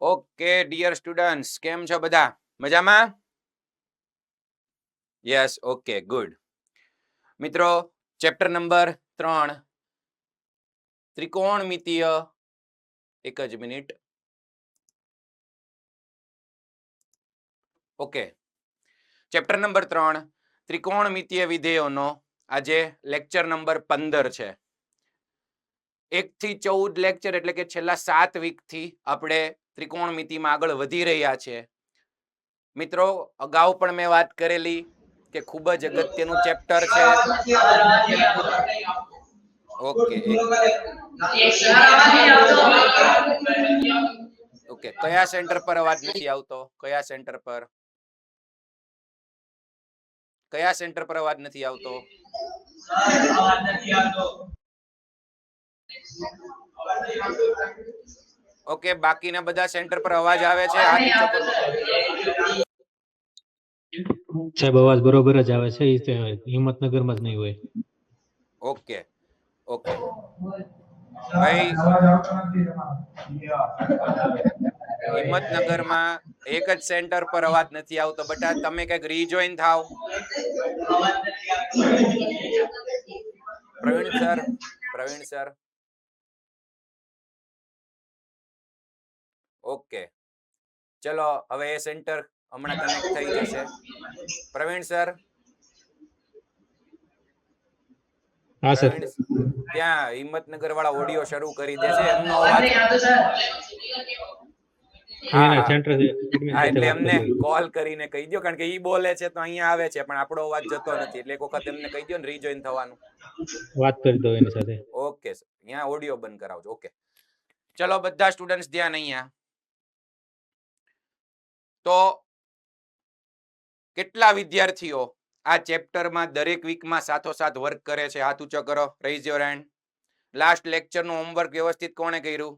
Okay dear students, કેમ છો બધા? મજામાં? Yes, okay, good. મિત્રો, ચેપ્ટર નંબર 3 ત્રિકોણમિતીય, એક જ મિનિટ. ઓકે, ચેપ્ટર નંબર 3 ત્રિકોણમિતીય વિધેયોનો આજે લેક્ચર નંબર 15 છે. 1 થી 14 લેક્ચર એટલે કે છેલ્લા 7 વીક થી આપણે ત્રિકોણમિતિમાં આગળ વધી રહ્યા છે. મિત્રો, અગાઉ પણ મેં વાત કરેલી કે ખૂબ જ અગત્યનું ચેપ્ટર છે. ઓકે, ઓકે, કયા સેન્ટર પર અવાજ નથી આવતો? કયા સેન્ટર પર? કયા સેન્ટર પર અવાજ નથી આવતો? ઓકે, બાકીના બધા સેન્ટર પર અવાજ આવે છે? હાથ ઊંચો કરો. સાહેબ અવાજ બરોબર જ આવે છે. હિંમતનગરમાં જ નહીં હોય. ઓકે, ઓકે ભાઈ, હિંમતનગરમાં એક જ સેન્ટર પર અવાજ નથી આવતો. બટા, તમે કઈક રીજોઈન થાવ. પ્રવીણ સર, ઓકે, ચલો હવે એ સેન્ટર હમણાં કનેક્ટ થઈ જશે. પ્રવીણ સર, હા સર. ત્યાં હિંમતનગર વાળા ઓડિયો શરૂ કરી દે છે. એમનો અવાજ એના સેન્ટર એડમિન સાથે એટલે વાત એમને કરી. કોલ કરીને કહી દો, કારણ કે ઈ બોલે છે તો અહીંયા આવે છે પણ આપણો અવાજ જતો નથી. એટલે એક વખત એમને કહી દો ને રીજોઈન થવાનું. વાત કરી દો એની સાથે. ઓકે સર, અહીંયા ઓડિયો બંધ કરાવજો. ઓકે, ચલો બધા સ્ટુડન્ટ્સ ધ્યાન અહીંયા. તો કેટલા વિદ્યાર્થીઓ આ ચેપ્ટરમાં દરેક વીકમાં સાથોસાથ વર્ક કરે છે? હાથ ઊંચો કરો, રેઇઝ યોર હેન્ડ. લાસ્ટ લેક્ચરનું હોમવર્ક વ્યવસ્થિત કોણે કર્યું?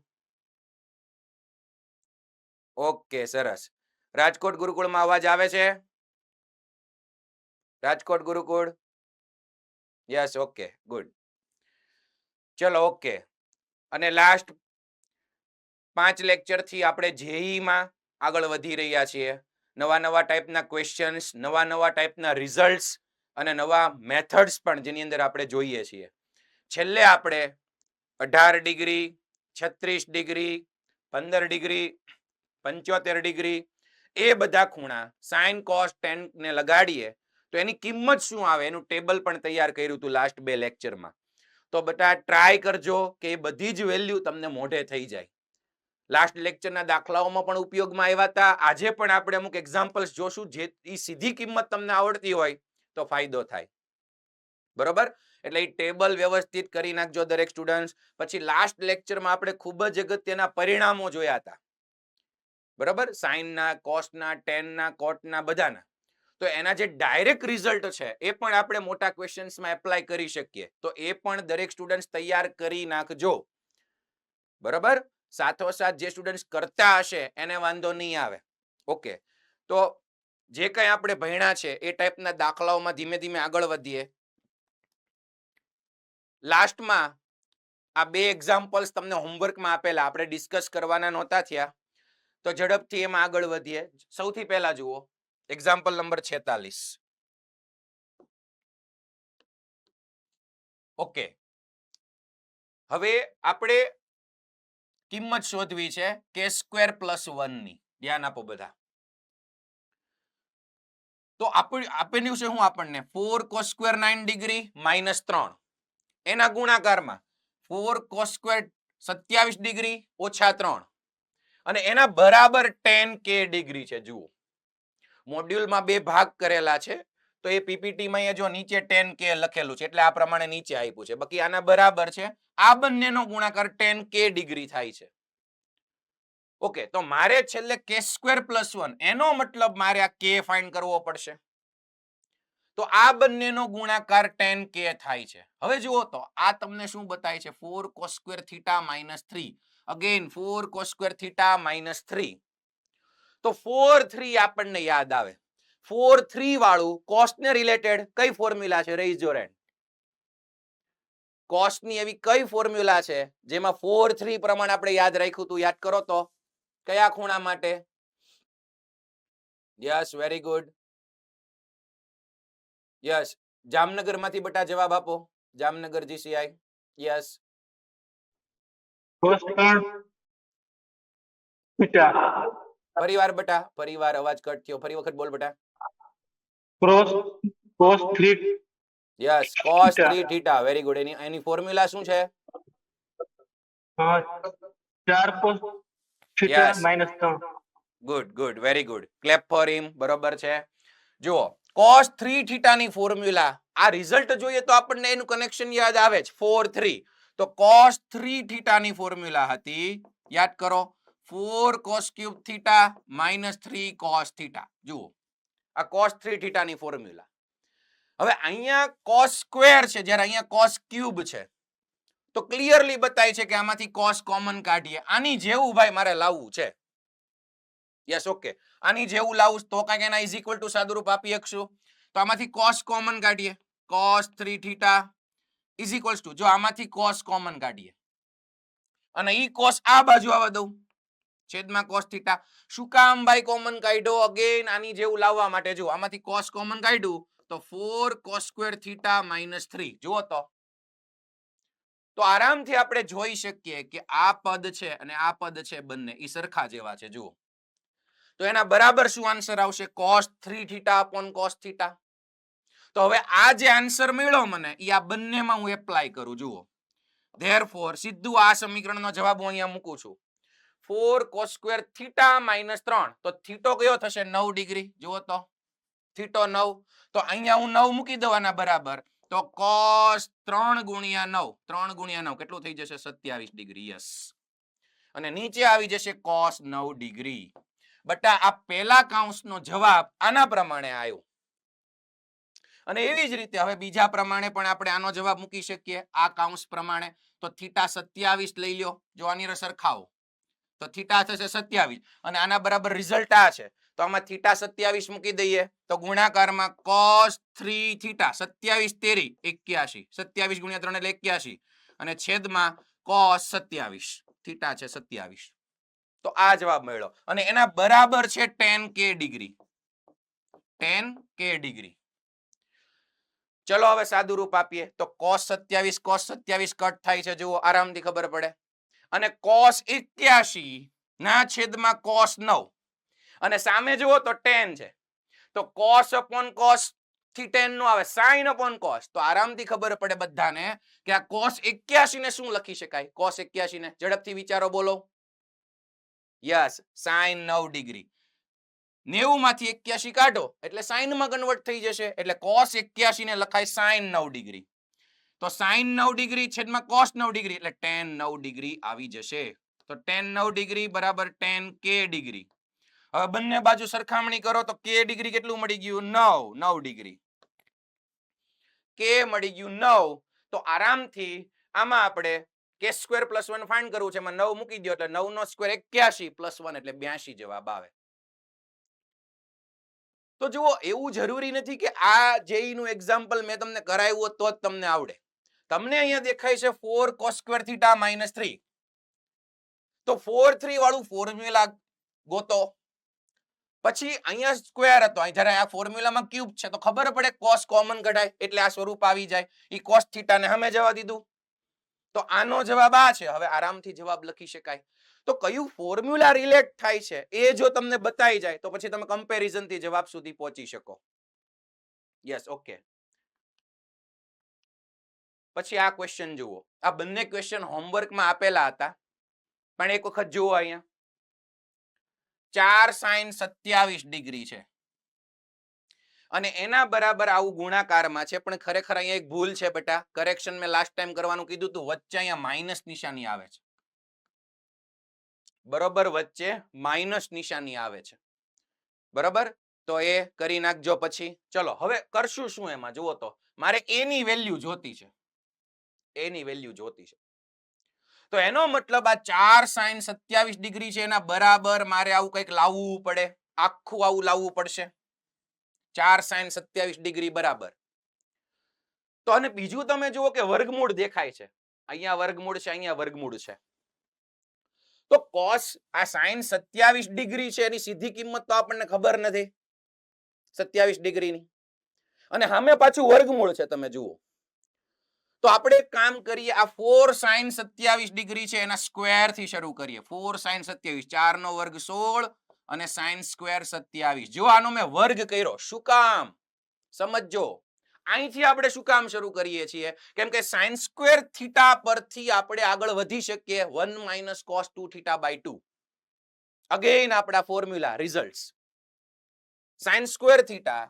ઓકે, સરસ. રાજકોટ ગુરુકુળમાં અવાજ આવે છે? Rajkot Gurukul? Yes, okay, good. ચલો, ઓકે. અને લાસ્ટ 5 લેક્ચર થી આપણે જેઈમાં આગળ વધી રહ્યા છીએ. નવા ટાઈપના ક્વેશ્ચન્સ, નવા ટાઈપના રિઝલ્ટ્સ અને નવા મેથડ્સ પણ જેની અંદર આપણે જોઈએ છીએ. છેલ્લે આપણે 18 ડિગ્રી, 36 ડિગ્રી, 15 ડિગ્રી, 75 ડિગ્રી એ બધા ખૂણા સાઇન કોસ ટેન ને લગાડીએ તો એની કિંમત શું આવે એનું ટેબલ પણ તૈયાર કર્યું હતું લાસ્ટ 2 લેક્ચરમાં. તો બેટા ટ્રાય કરજો કે એ બધી જ વેલ્યુ તમને મોઢે થઈ જાય. લાસ્ટ લેક્ચરના દાખલાઓમાં પણ ઉપયોગમાં આવ્યા હતા. આજે પણ આપણે અમુક એક્ઝામ્પલ્સ જોશું જે સીધી કિંમત તમને આવડતી હોય તો ફાયદો થાય. બરોબર? એટલે એ ટેબલ વ્યવસ્થિત કરી નાખજો દરેક સ્ટુડન્ટ. પછી લાસ્ટ લેક્ચરમાં આપણે ખૂબ જ અગત્યના પરિણામો જોયા હતા. બરોબર? સાઇનના, કોસના, ટેનના, કોટના, બધાના. તો એના જે ડાયરેક્ટ રિઝલ્ટ છે એ પણ આપણે મોટા ક્વેશ્ચન્સમાં એપ્લાય કરી શકીએ. તો એ પણ દરેક સ્ટુડન્ટ તૈયાર કરી નાખજો. બરોબર? સાથોસાથ જે સ્ટુડન્ટ કરતા હશે એને વાંધો નહીં આવે. ઓકે, તો જે કંઈ આપણે ભણ્યા છે એ ટાઈપના દાખલાઓમાં ધીમે ધીમે આગળ વધીએ. લાસ્ટમાં આ 2 એક્ઝામ્પલ્સ તમને હોમવર્કમાં આપેલા, આપણે ડિસ્કસ કરવાના નહોતા થયા, તો ઝડપથી એમાં આગળ વધીએ. સૌથી પહેલા જુઓ એક્ઝામ્પલ નંબર 46. ઓકે, હવે આપણે કિંમત શોધવી છે k² + 1 ની. ધ્યાન આપો બધા. તો આપેલું છે હું આપણને 4 cos² 9 ડિગ્રી -3 એના ગુણાકારમાં 4 cos² 27 ડિગ્રી -3 અને એના બરાબર 10 k ડિગ્રી છે. જુઓ, મોડ્યુલમાં 2 ભાગ કરેલા છે તો એ પીપીટીમાં જો નીચે 10 k લખેલું છે એટલે આ પ્રમાણે નીચે આપ્યું છે. બાકી આના બરાબર છે. આ બંનેનો ગુણાકાર 10 k ડિગ્રી થાય છે. ઓકે, તો મારે છેલ્લે k² + 1 એનો મતલબ મારે આ k ફાઇન્ડ કરવો પડશે. તો આ બંનેનો ગુણાકાર 10 k થાય છે. હવે જુઓ તો આ તમને શું બતાય છે? 4 cos² θ -3. Again 4 cos² θ -3. તો 4 3 આપણને યાદ આવે. 4 3 વાળું કોસ ને રિલેટેડ કઈ ફોર્મ્યુલા છે? Raise your hand. કોસ ની એવી કઈ ફોર્મ્યુલા છે જેમાં 4 3 પ્રમાણે આપણે યાદ રાખ્યું હતું? યાદ કરો તો. કયા ખૂણા માટે? Yes, very good. Yes, Jamnagar માંથી બેટા જવાબ આપો. Jamnagar GCI. Yes. cos 3 theta પરિવાર બેટા, પરિવાર અવાજ કટ થયો, ફરી વખત બોલ બેટા. cos 3 yes, cos theta 3 theta. Very good. એની ફોર્મ્યુલા શું છે? 4 cos theta Yes. minus 3 good good, very good. Clap for him. બરોબર છે. જુઓ, cos 3 થીટાની ફોર્મ્યુલા, આ રિઝલ્ટ જોઈએ તો આપણને એનું કનેક્શન યાદ આવે જ, 4 3. તો cos 3 થીટાની ફોર્મ્યુલા હતી, યાદ કરો, 4 cos cube theta minus 3 cos theta. જુઓ, આ cos 3 થીટાની ફોર્મ્યુલા. હવે અહીંયા cos સ્ક્વેર છે, જ્યારે અહીંયા cos ક્યુબ છે, તો ક્લિયરલી બતાય છે કે આમાંથી cos કોમન કાઢીએ. આની જેવું ભાઈ મારે લાવવું છે. Yes, okay. આની જેવું લાવું તો કાંઈક એના ઇઝ ઇક્વલ ટુ સાદુરૂપ આપી શકશું. તો આમાંથી cos કોમન કાઢીએ, cos 3 theta is equals to, જો આમાંથી cos કોમન કાઢીએ અને ઈ cos આ બાજુ આવવા દઉં, છેદમાં cos થીટા. શું કામ ભાઈ કોમન કાઢ્યો? અગેન આની જેવું લાવવા માટે. જો આમાંથી cos કોમન કાઢ્યું તો 4 cos સ્ક્વેર થીટા minus 3. જુઓ તો આરામથી આપણે જોઈ શકીએ કે આ પદ છે અને આ પદ છે, બંને ઈ સરખા જેવા છે. જુઓ, તો એના બરાબર શું આન્સર આવશે? cos 3 theta upon cos theta. તો હવે આ જે આન્સર મળ્યો મને, ઈ આ બંનેમાં હું એપ્લાય કરું. જુઓ, ધેરફોર સીધું આ સમીકરણનો જવાબ હું અહીંયા મૂકું છું. 4 cos સ્ક્વેર થીટા minus 3. તો થીટો કયો થશે? 9 ડિગ્રી. જુઓ તો થીટો 9. તો અહીંયા હું 9 મૂકી દઉં આના બરાબર. તો cos 3 ગુણ્યા 9, 3 ગુણ્યા 9 કેટલું થઈ જશે? 27 ડિગ્રી. યસ. અને નીચે આવી જશે cos 9 ડિગ્રી. બટા આ પહેલા કાઉન્સનો જવાબ આના પ્રમાણે આવ્યો. અને એવી જ રીતે હવે બીજા પ્રમાણે પણ આપણે આનો જવાબ મૂકી શકીએ, આ કાઉન્સ પ્રમાણે. તો થીટા 27 લઈ લ્યો. જો આની અંદર સરખાવો તો થીટા થશે 27 અને આના બરાબર રિઝલ્ટ આ છે. તો આમાં થીટા 27 મૂકી દઈએ તો ગુણાકારમાં cos 3 થીટા 27 તેરી 81, 27 ગુણ્યા 3 એટલે 81 અને છેદમાં cos 27 થીટા છે 27. તો આ જવાબ મળ્યો અને એના બરાબર છે tan k degree. tan k degree. ચલો હવે સાદું રૂપ આપીએ તો cos 27 કટ થાય છે. જુઓ, આરામથી ખબર પડે. અને cos 81 ના છેદમાં cos 9 અને સામે જુઓ તો tan છે. તો cos upon cos થી tan નો આવે, sin upon cos. તો આરામથી ખબર પડે બધાને કે આ cos 81 ને શું લખી શકાય? cos 81 ને ઝડપથી વિચારો, બોલો. Yes, sin 9 degree. 90 માંથી 81 કાઢો એટલે sin માં કન્વર્ટ થઈ જશે. એટલે cos 81 ને લખાય sin 9 ડિગ્રી. તો sin 9 ડિગ્રી છેદમાં cos 9 ડિગ્રી એટલે tan 9 ડિગ્રી આવી જશે. તો tan 9 ડિગ્રી બરાબર tan k ડિગ્રી. હવે બંને બાજુ સરખામણી કરો તો k ડિગ્રી કેટલું મળી ગયું? 9 ડિગ્રી. k મળી ગયું 9. તો આરામથી આમાં આપણે k સ્ક્વેર પ્લસ 1 ફાઇન્ડ કરવું છે. એમાં 9 મૂકી દો એટલે 9 નો સ્ક્વેર 81 પ્લસ 1 એટલે 82 જવાબ આવે. તો જુઓ, એવું જરૂરી નથી કે આ જેઈ નું એક્ઝામ્પલ મેં તમને કરાવ્યું તો જ તમને આવડે. તમને અહીંયા દેખાય છે 4 cos સ્ક્વેર થીટા -3. તો 4 3 વાળું ફોર્મ્યુલા ગોતો. પછી અહીંયા સ્ક્વેર હતો, જ્યારે આ ફોર્મ્યુલામાં ક્યુબ છે તો ખબર પડે cos કોમન કઢાય એટલે આ સ્વરૂપ આવી જાય. ઈ cos થીટા ને સામે જવા દીધું. તો આનો જવાબ આ છે. હવે આરામથી જવાબ લખી શકાય. તો કયું ફોર્મ્યુલા રિલેટ થાય છે એ જો તમને બતાઈ જાય તો પછી તમે કમ્પેરિઝન થી જવાબ સુધી પહોંચી શકો. Yes, okay. પછી આ ક્વેશ્ચન જુઓ. આ બંને ક્વેશ્ચન હોમવર્કમાં આપેલા હતા, પણ એક વખત જુઓ. અહીંયા 4 sin 27 ડિગ્રી છે અને એના બરાબર આવું ગુણાકારમાં છે. પણ ખરેખર અહીંયા એક ભૂલ છે બેટા. કરેક્શન મેં લાસ્ટ ટાઈમ કરવાનું કીધું હતું. વચ્ચે અહીંયા માઇનસ નિશાની આવે છે. બરોબર, વચ્ચે માઇનસ નિશાની આવે છે. બરોબર, તો એ કરી નાખજો. પછી ચલો હવે કરશું શું એમાં? જુઓ તો મારે a ની વેલ્યુ જોતી છે. a ની વેલ્યુ જોતી છે. તો એનો મતલબ આ 4 sin 27 ડિગ્રી છે એના બરાબર મારે આવું કંઈક લાવવું પડે. આખું આવું લાવવું પડશે. 4 sin 27 ડિગ્રી બરાબર. તો અને બીજું તમે જુઓ કે વર્ગમૂળ દેખાય છે. અહીંયા વર્ગમૂળ છે, અહીંયા વર્ગમૂળ છે. તો cos આ sin 27 ડિગ્રી છે એની સીધી કિંમત તો આપણને ખબર નથી 27 ડિગ્રીની, અને સામે પાછું વર્ગમૂળ છે. તમે જુઓ તો આપણે એક કામ કરીએ, આ 4 sin 27 ડિગ્રી છે એના સ્ક્વેર થી શરૂ કરીએ. 4 sin 27, 4 નો વર્ગ 16 અને sin સ્ક્વેર 27. જો આનો મેં વર્ગ કર્યો, શું કામ સમજજો. અહીંથી આપણે શું કામ શરૂ કરીએ છીએ, કેમ કે sin સ્ક્વેર થીટા પરથી આપણે આગળ વધી શકીએ 1 - cos 2 theta by 2. અગેન આપણા formula results. sin square theta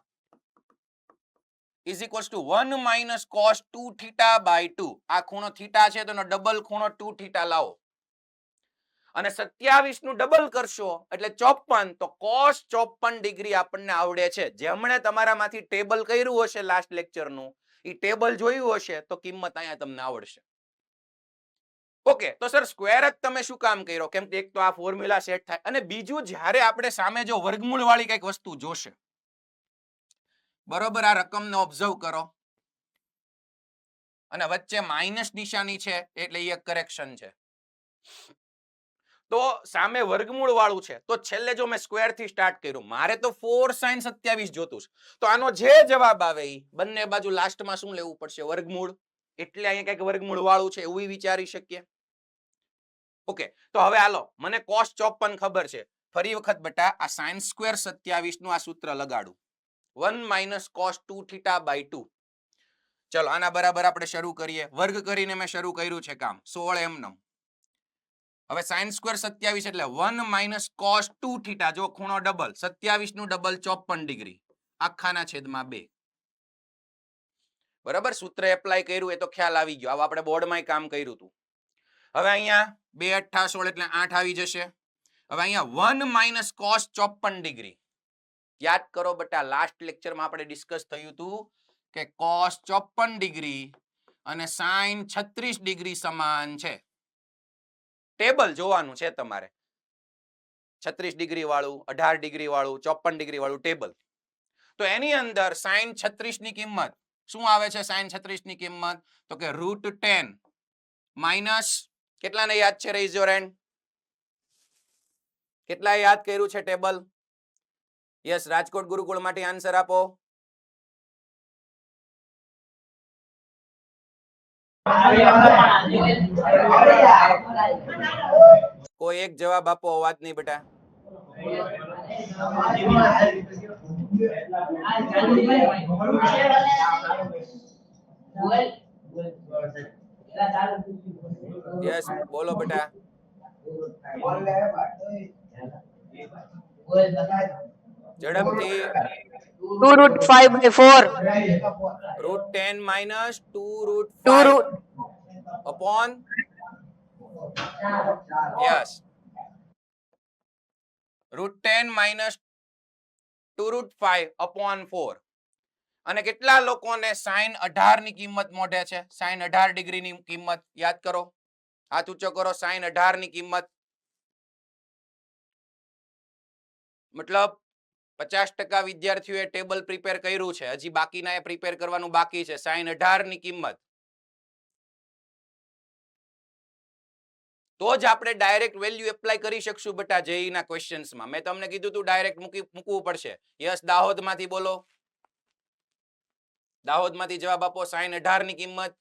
is equals to 1 - cos 2 theta by 2. આ ખૂણો થીટા છે તો એનો ડબલ ખૂણો 2 theta લાવો, અને 27 નું ડબલ કરશો એટલે 54. તો cos 54 ડિગ્રી આપણને આવડે છે. જેમણે તમારામાંથી ટેબલ કર્યું હશે લાસ્ટ લેક્ચરનું, એ ટેબલ જોયું હશે તો કિંમત અહીંયા તમને આવડશે. ઓકે, તો સર સ્ક્વેર જ તમે શું કામ કર્યો, કેમ કે એક તો આ ફોર્મ્યુલા સેટ થાય, અને બીજું જ્યારે આપણે સામે જો વર્ગમૂળ વાળી કઈક વસ્તુ જોશે, બરોબર, આ રકમને ઓબ્ઝર્વ કરો અને વચ્ચે માઇનસ નિશાની છે એટલે એ એક કરેક્શન છે. તો સામે વર્ગમૂળ વાળું છે, તો છેલ્લે જો મેં સ્ક્વેર થી સ્ટાર્ટ કર્યું, મારે તો 4 sin 27 જોતું છે, તો આનો જે જવાબ આવે એ બંને બાજુ લાસ્ટમાં શું લેવું પડશે, વર્ગમૂળ. એટલે અહીંયા કઈક વર્ગમૂળ વાળું છે એવું વિચારી શકીએ. ઓકે, તો હવે હાલો, મને cos 54 ખબર છે. ફરી વખત બેટા આ sin સ્ક્વેર 27 નું આ સૂત્ર લગાડું, 1 - cos 2 theta by 2. ચલો આના બરાબર આપણે શરૂ કરીએ. વર્ગ કરીને મેં શરૂ કર્યું છે કામ 16 એમનેમ. હવે sin સ્ક્વેર 27 એટલે 1 - cos 2 theta, જો ખૂણો ડબલ 27 નું ડબલ 54 ડિગ્રી આખાના છેદમાં 2. બરાબર, સૂત્ર એપ્લાય કર્યું એ તો ખ્યાલ આવી ગયો. આવા આપણે બોર્ડમાં કામ કર્યું હતું. હવે અહીંયા 2 * 8 = 16 એટલે 8 આવી જશે. હવે અહીંયા 1 - cos 54 ડિગ્રી. યાદ કરો બેટા, લાસ્ટ લેક્ચરમાં આપણે ડિસ્કસ થયું હતું કે cos 54 ડિગ્રી અને sin 36 ડિગ્રી સમાન છે. ટેબલ જોવાનું છે તમારે, 36 ડિગ્રી વાળું, 18 ડિગ્રી વાળું, 54 ડિગ્રી વાળું ટેબલ. તો એની અંદર sin 36 ની કિંમત શું આવે છે? sin 36 ની કિંમત તો કે √10 માઇનસ, કેટલાને યાદ છે? Raise your hand. કેટલા યાદ કર્યું છે ટેબલ? યસ, રાજકોટ ગુરુકુળ માટે આન્સર આપો. કોઈ એક જવાબ આપો, અવાજ નહીં બેટા. યસ, બોલો બેટા. ઝડપથી. 2√5/4. √10 minus 2 2 √5 upon, yes, √10 minus 2 √5 upon 4. અને કેટલા લોકોને sin 18 ની કિંમત મોઢે છે? sin 18 ડિગ્રીની કિંમત યાદ કરો, હાથ ઊંચો કરો. sin 18 ની કિંમત મતલબ 50% વિદ્યાર્થીઓએ ટેબલ પ્રિપેર કર્યું છે, હજી બાકીના એ પ્રિપેર કરવાનું બાકી છે. sin 18 ની કિંમત તો જ આપણે ડાયરેક્ટ વેલ્યુ એપ્લાય કરી શકશું બેટા જેઈ ના ક્વેશ્ચન્સમાં. મેં તમને કીધું તું ડાયરેક્ટ મૂકવું પડશે. યસ, દાહોદમાંથી બોલો, દાહોદમાંથી જવાબ આપો. sin 18 ની કિંમત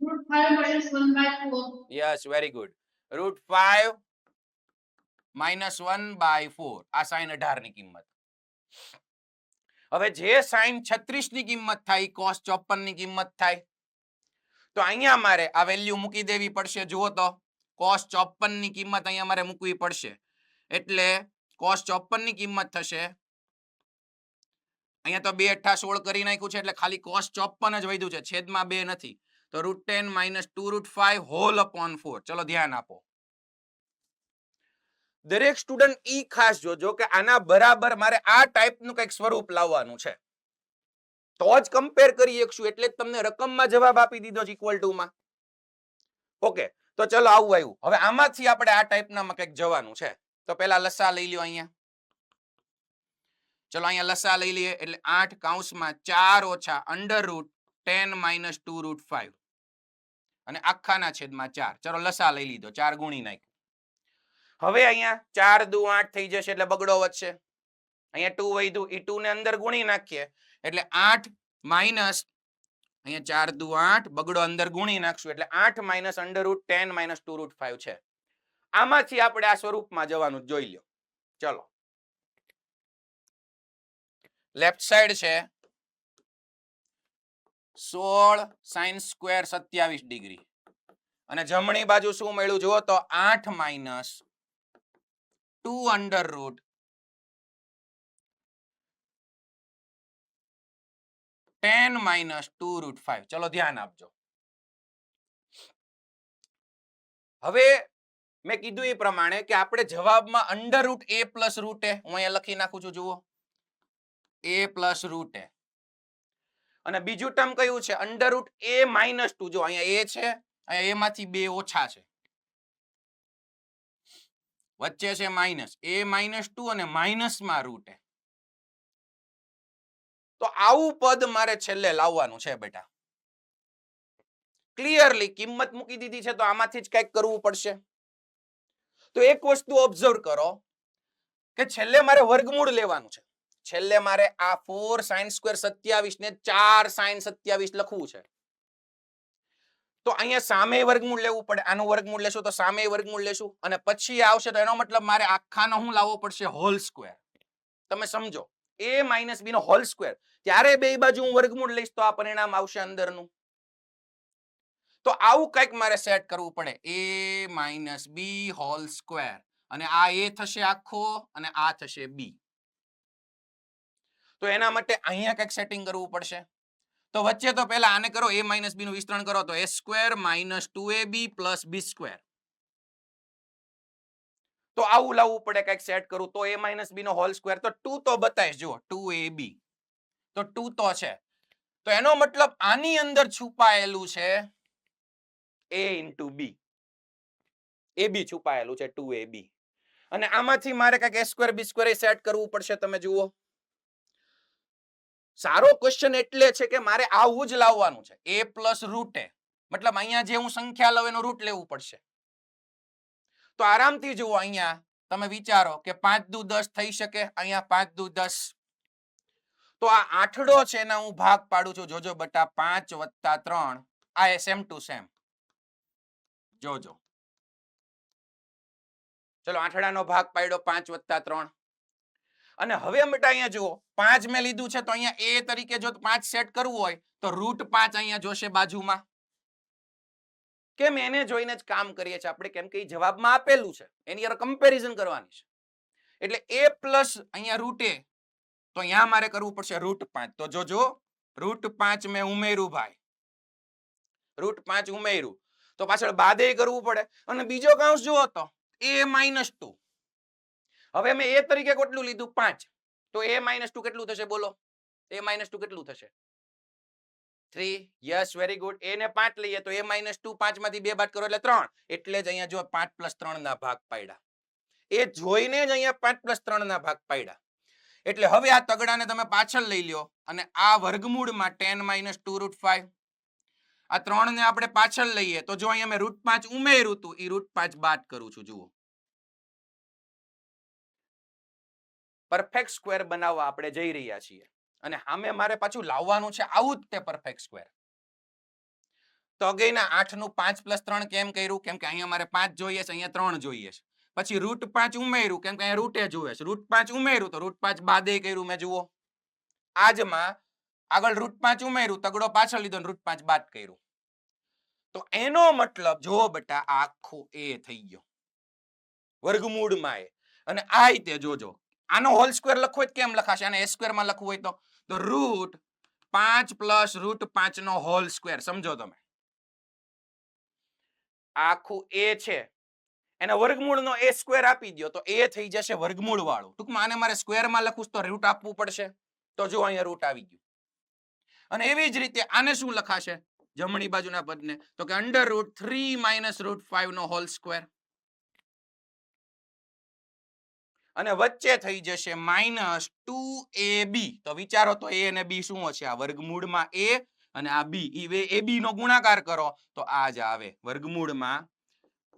√5 - 1/4. Yes, very good. √5 - 1/4 આ sin 18 ની કિંમત. હવે જે sin 36 ની કિંમત થાય cos 54 ની કિંમત થાય, તો અહીંયા મારે આ વેલ્યુ મૂકી દેવી પડશે. જુઓ તો cos 54 ની કિંમત અહીંયા મારે મૂકવી પડશે, એટલે cos 54 ની કિંમત થશે, અહીંયા તો 2 * 8 = 16 કરી નાખ્યું છે એટલે ખાલી cos 54 જ વધ્યું છે, છેદમાં 2 નથી. તો √10 - 2 √5 હોલ upon 4. ચલો ધ્યાન આપો. દરેક સ્ટુડન્ટ ઈ ખાસ જોજો કે આના બરાબર મારે આ ટાઈપનું કંઈક સ્વરૂપ લાવવાનું છે, તો જ કમ્પેર કરી શકશું. એટલે જ તમને રકમમાં જવાબ આપી દીધો છે ઇક્વલ ટુ માં. ઓકે, તો ચલો આવું આવ્યું. હવે આમાંથી આપણે આ ટાઈપનામાં કંઈક જવાનું છે, તો પહેલા લસા લઈ લ્યો અહીંયા. ચલો અહીંયા લસા લઈ લઈએ એટલે 8 / 4 - √10 - 2 √5. અને આખાના છેદમાં 4. ચલો લસા લઈ લીધો, 4 ગુણી નાખ્યું. હવે અહીંયા 4 દુ 8 થઈ જશે એટલે બગડો વધશે. અહીંયા 2 વધ્યું, એ 2 ને અંદર ગુણી નાખીએ એટલે 8 માઇનસ અહીંયા 4 દુ 8, બગડો અંદર ગુણી નાખશું એટલે 8 માઇનસ √10 માઇનસ 2√5 છે. આમાંથી આપણે આ સ્વરૂપમાં જવાનું જોઈ લો. ચલો લેફ્ટ સાઈડ છે 16 sin સ્ક્વેર 27 ડિગ્રી અને જમણી બાજુ શું મળ્યું જુઓ તો 8 માઇનસ 2 √10 માઇનસ 2√5. ચલો ધ્યાન આપજો. હવે મેં કીધું એ પ્રમાણે કે આપણે જવાબમાં √a પ્લસ √a હું અહીંયા લખી નાખું છું જુઓ a પ્લસ √a અને બીજું ટર્મ કયું છે √a માઇનસ 2. જો અહીંયા a છે, અહીંયા a માંથી 2 ઓછા છે, વચ્ચે છે માઇનસ a માઇનસ 2 અને માઇનસમાં √a. તો આવું પદ મારે છેલ્લે લાવવાનું છે બેટા. ક્લિયરલી કિંમત મૂકી દીધી છે તો આમાંથી જ કંઈક કરવું પડશે. તો એક વસ્તુ ઓબ્ઝર્વ કરો કે છેલ્લે મારે વર્ગમૂળ લેવાનું છે. છેલ્લે મારે આ 4 sin સ્ક્વેર 27 ને 4 sin 27 લખવું છે. તો અહીંયા સામે વર્ગમૂળ લેવું પડે. આનું વર્ગમૂળ લેશું તો સામે વર્ગમૂળ લેશું અને પછી આવશે તો એનો મતલબ મારે આખાનો હું લાવવો પડશે હોલ સ્ક્વેર. તમે સમજો a માઇનસ b નો હોલ સ્ક્વેર. ત્યારે બે બાજુ હું વર્ગમૂળ લઈશ તો આ પરિણામ આવશે અંદરનું. તો આવું કંઈક મારે સેટ કરવું પડે a minus b hall square અને આ a થશે આખો અને આ થશે b. તો એના માટે અહીંયા કંઈક સેટિંગ કરવું પડશે. તો વચ્ચે તો પહેલા આને કરો a માઇનસ b નું વિસ્તરણ કરો તો a square minus 2ab plus b square. તો આવું લાવવું પડે કંઈક સેટ કરું તો a માઇનસ b નો હોલ સ્ક્વેર. તો 2 તો બતાવીશ જુઓ 2ab તો 2 તો છે. તો એનો મતલબ આની અંદર છુપાયેલું છે a into b. ab છુપાયેલું છે 2ab અને આમાંથી મારે કંઈક a square b square set કરવું પડશે. તમે જુઓ સારો ક્વેશ્ચન એટલે છે કે મારે આવું જ લાવવાનું છે a પ્લસ √a. મતલબ અહીંયા જે હું સંખ્યા લઉં એનું રૂટ લેવું પડશે. તો આરામથી જુઓ અહીંયા તમે વિચારો કે 5 દુ 10 થઈ શકે. અહીંયા 5 દુ 10 તો આ આઠડો છે એના હું ભાગ પાડું છું. જોજો બટા 5 વત્તા 3 આ સેમ ટુ સેમ જોજો. ચલો આઠડાનો ભાગ પાડ્યો 5 વત્તા 3 અને હવે બેટા અહીંયા જુઓ 5 મેં લીધું છે તો અહીંયા a તરીકે જો 5 સેટ કરવું હોય તો √5 અહીંયા જોશે બાજુમાં. કેમ એને જોઈને જ કામ કરીએ છીએ આપણે કેમ કે એ જવાબમાં આપેલું છે એની યાર કમ્પેરિઝન કરવાની છે. એટલે a પ્લસ અહીંયા √a તો અહીંયા મારે કરવું પડશે √5. તો જોજો √5 મેં ઉમેર્યું ભાઈ, √5 ઉમેર્યું તો પાછળ બાદે કરવું પડે. અને બીજો કાંસ જુઓ તો a માઇનસ 2. હવે મેં a તરીકે કેટલું લીધું 5 તો a માઇનસ 2 કેટલું થશે બોલો? a માઇનસ 2 કેટલું થશે? 3. Yes very good. a ને 5 લઈએ તો a માઇનસ 2 5 માંથી 2 બાદ કરો એટલે 3. એટલે જ અહીંયા જો 5 પ્લસ 3 ના ભાગ પાડ્યા. એ જોઈને જ અહીંયા 5 પ્લસ 3 ના ભાગ પાડ્યા. એટલે હવે આ તગડાને તમે પાછળ લઈ લ્યો અને આ વર્ગમૂળમાં 10 માઇનસ 2√5 આ 3 ને આપણે પાછળ લઈએ તો જો અહીંયા મેં √5 ઉમેર્યું હતું એ √5 બાદ કરું છું. જુઓ પરફેક્ટ સ્ક્વેર બનાવવા આપણે જઈ રહ્યા છીએ અને સામે મારે પાછું લાવવાનું છે આવું જ તે પરફેક્ટ સ્ક્વેર. તો અગેના 8 નું 5 પ્લસ 3 કેમ કર્યું? કેમ કે અહીંયા મારે 5 જોઈએ છે, અહીંયા 3 જોઈએ છે. પછી √5 ઉમેર્યું કેમ કે અહીંયા √a જોઈએ છે. √5 ઉમેર્યું તો √5 બાદે કર્યું મેં. જુઓ આજમાં આગળ √5 ઉમેર્યું, તગડો પાછળ લીધો ને √5 બાદ કર્યું. તો એનો મતલબ જો બેટા આખો a થઈ ગયો વર્ગમૂળમાં એ. અને આ રીતે જોજો આનો હોલ સ્ક્વેર લખવો હોય કેમ લખાશે? આને a સ્ક્વેર માં લખવું હોય તો √5 પ્લસ √5 નો હોલ સ્ક્વેર. સમજો તમે આખું a છે એને વર્ગમૂળનો a સ્ક્વેર આપી દો તો a થઈ જશે વર્ગમૂળ વાળું. ટૂંકમાં આને મારે સ્ક્વેર માં લખવું તો રૂટ આપવું પડશે. તો જો અહીંયા રૂટ આવી ગયું. અને એવી જ રીતે આને શું લખાશે જમણી બાજુના પદને? તો કે √3 માઇનસ √5 નો હોલ સ્ક્વેર અને વચ્ચે થઈ જશે માઇનસ 2ab. તો વિચારો તો a અને b શું હશે? આ વર્ગમૂળમાં a અને આ બી એ બી નો ગુણાકાર કરો તો આ જ આવે વર્ગમૂળમાં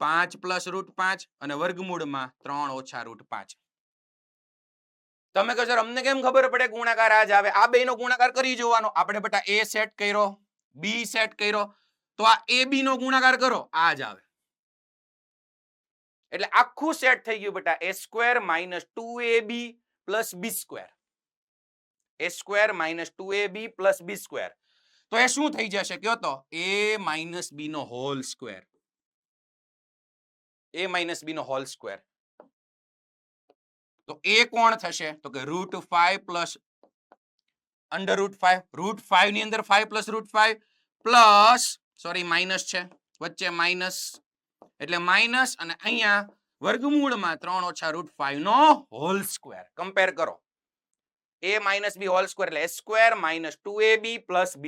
5 + √5 અને વર્ગમૂળમાં 3 ઓછા √5. તમે કહો સર અમને કેમ ખબર પડે ગુણાકાર આ જ આવે? આ બેનો ગુણાકાર કરી જોવાનો. આપણે બેટા એ સેટ કર્યો, બી સેટ કર્યો, તો આ એ બી નો ગુણાકાર કરો આ જ આવે. એટલે આખું સેટ થઈ ગયું બેટા a² - 2ab + b². a² - 2ab + b². તો એ શું થઈ જશે કયો તો? a - b નો હોલ સ્ક્વેર. a - b નો હોલ સ્ક્વેર. તો એ કોણ થશે? તો કે √5 + √5. √5 ની અંદર 5 + √5 પ્લસ સોરી માઇનસ છે વચ્ચે માઇનસ એટલે માઇનસ અને અહીંયા વર્ગમૂળમાં 3 ઓછા √5 નો હોલ સ્ક્વેર. કમ્પેર કરો a - b હોલ સ્ક્વેર એટલે a² - 2ab + b².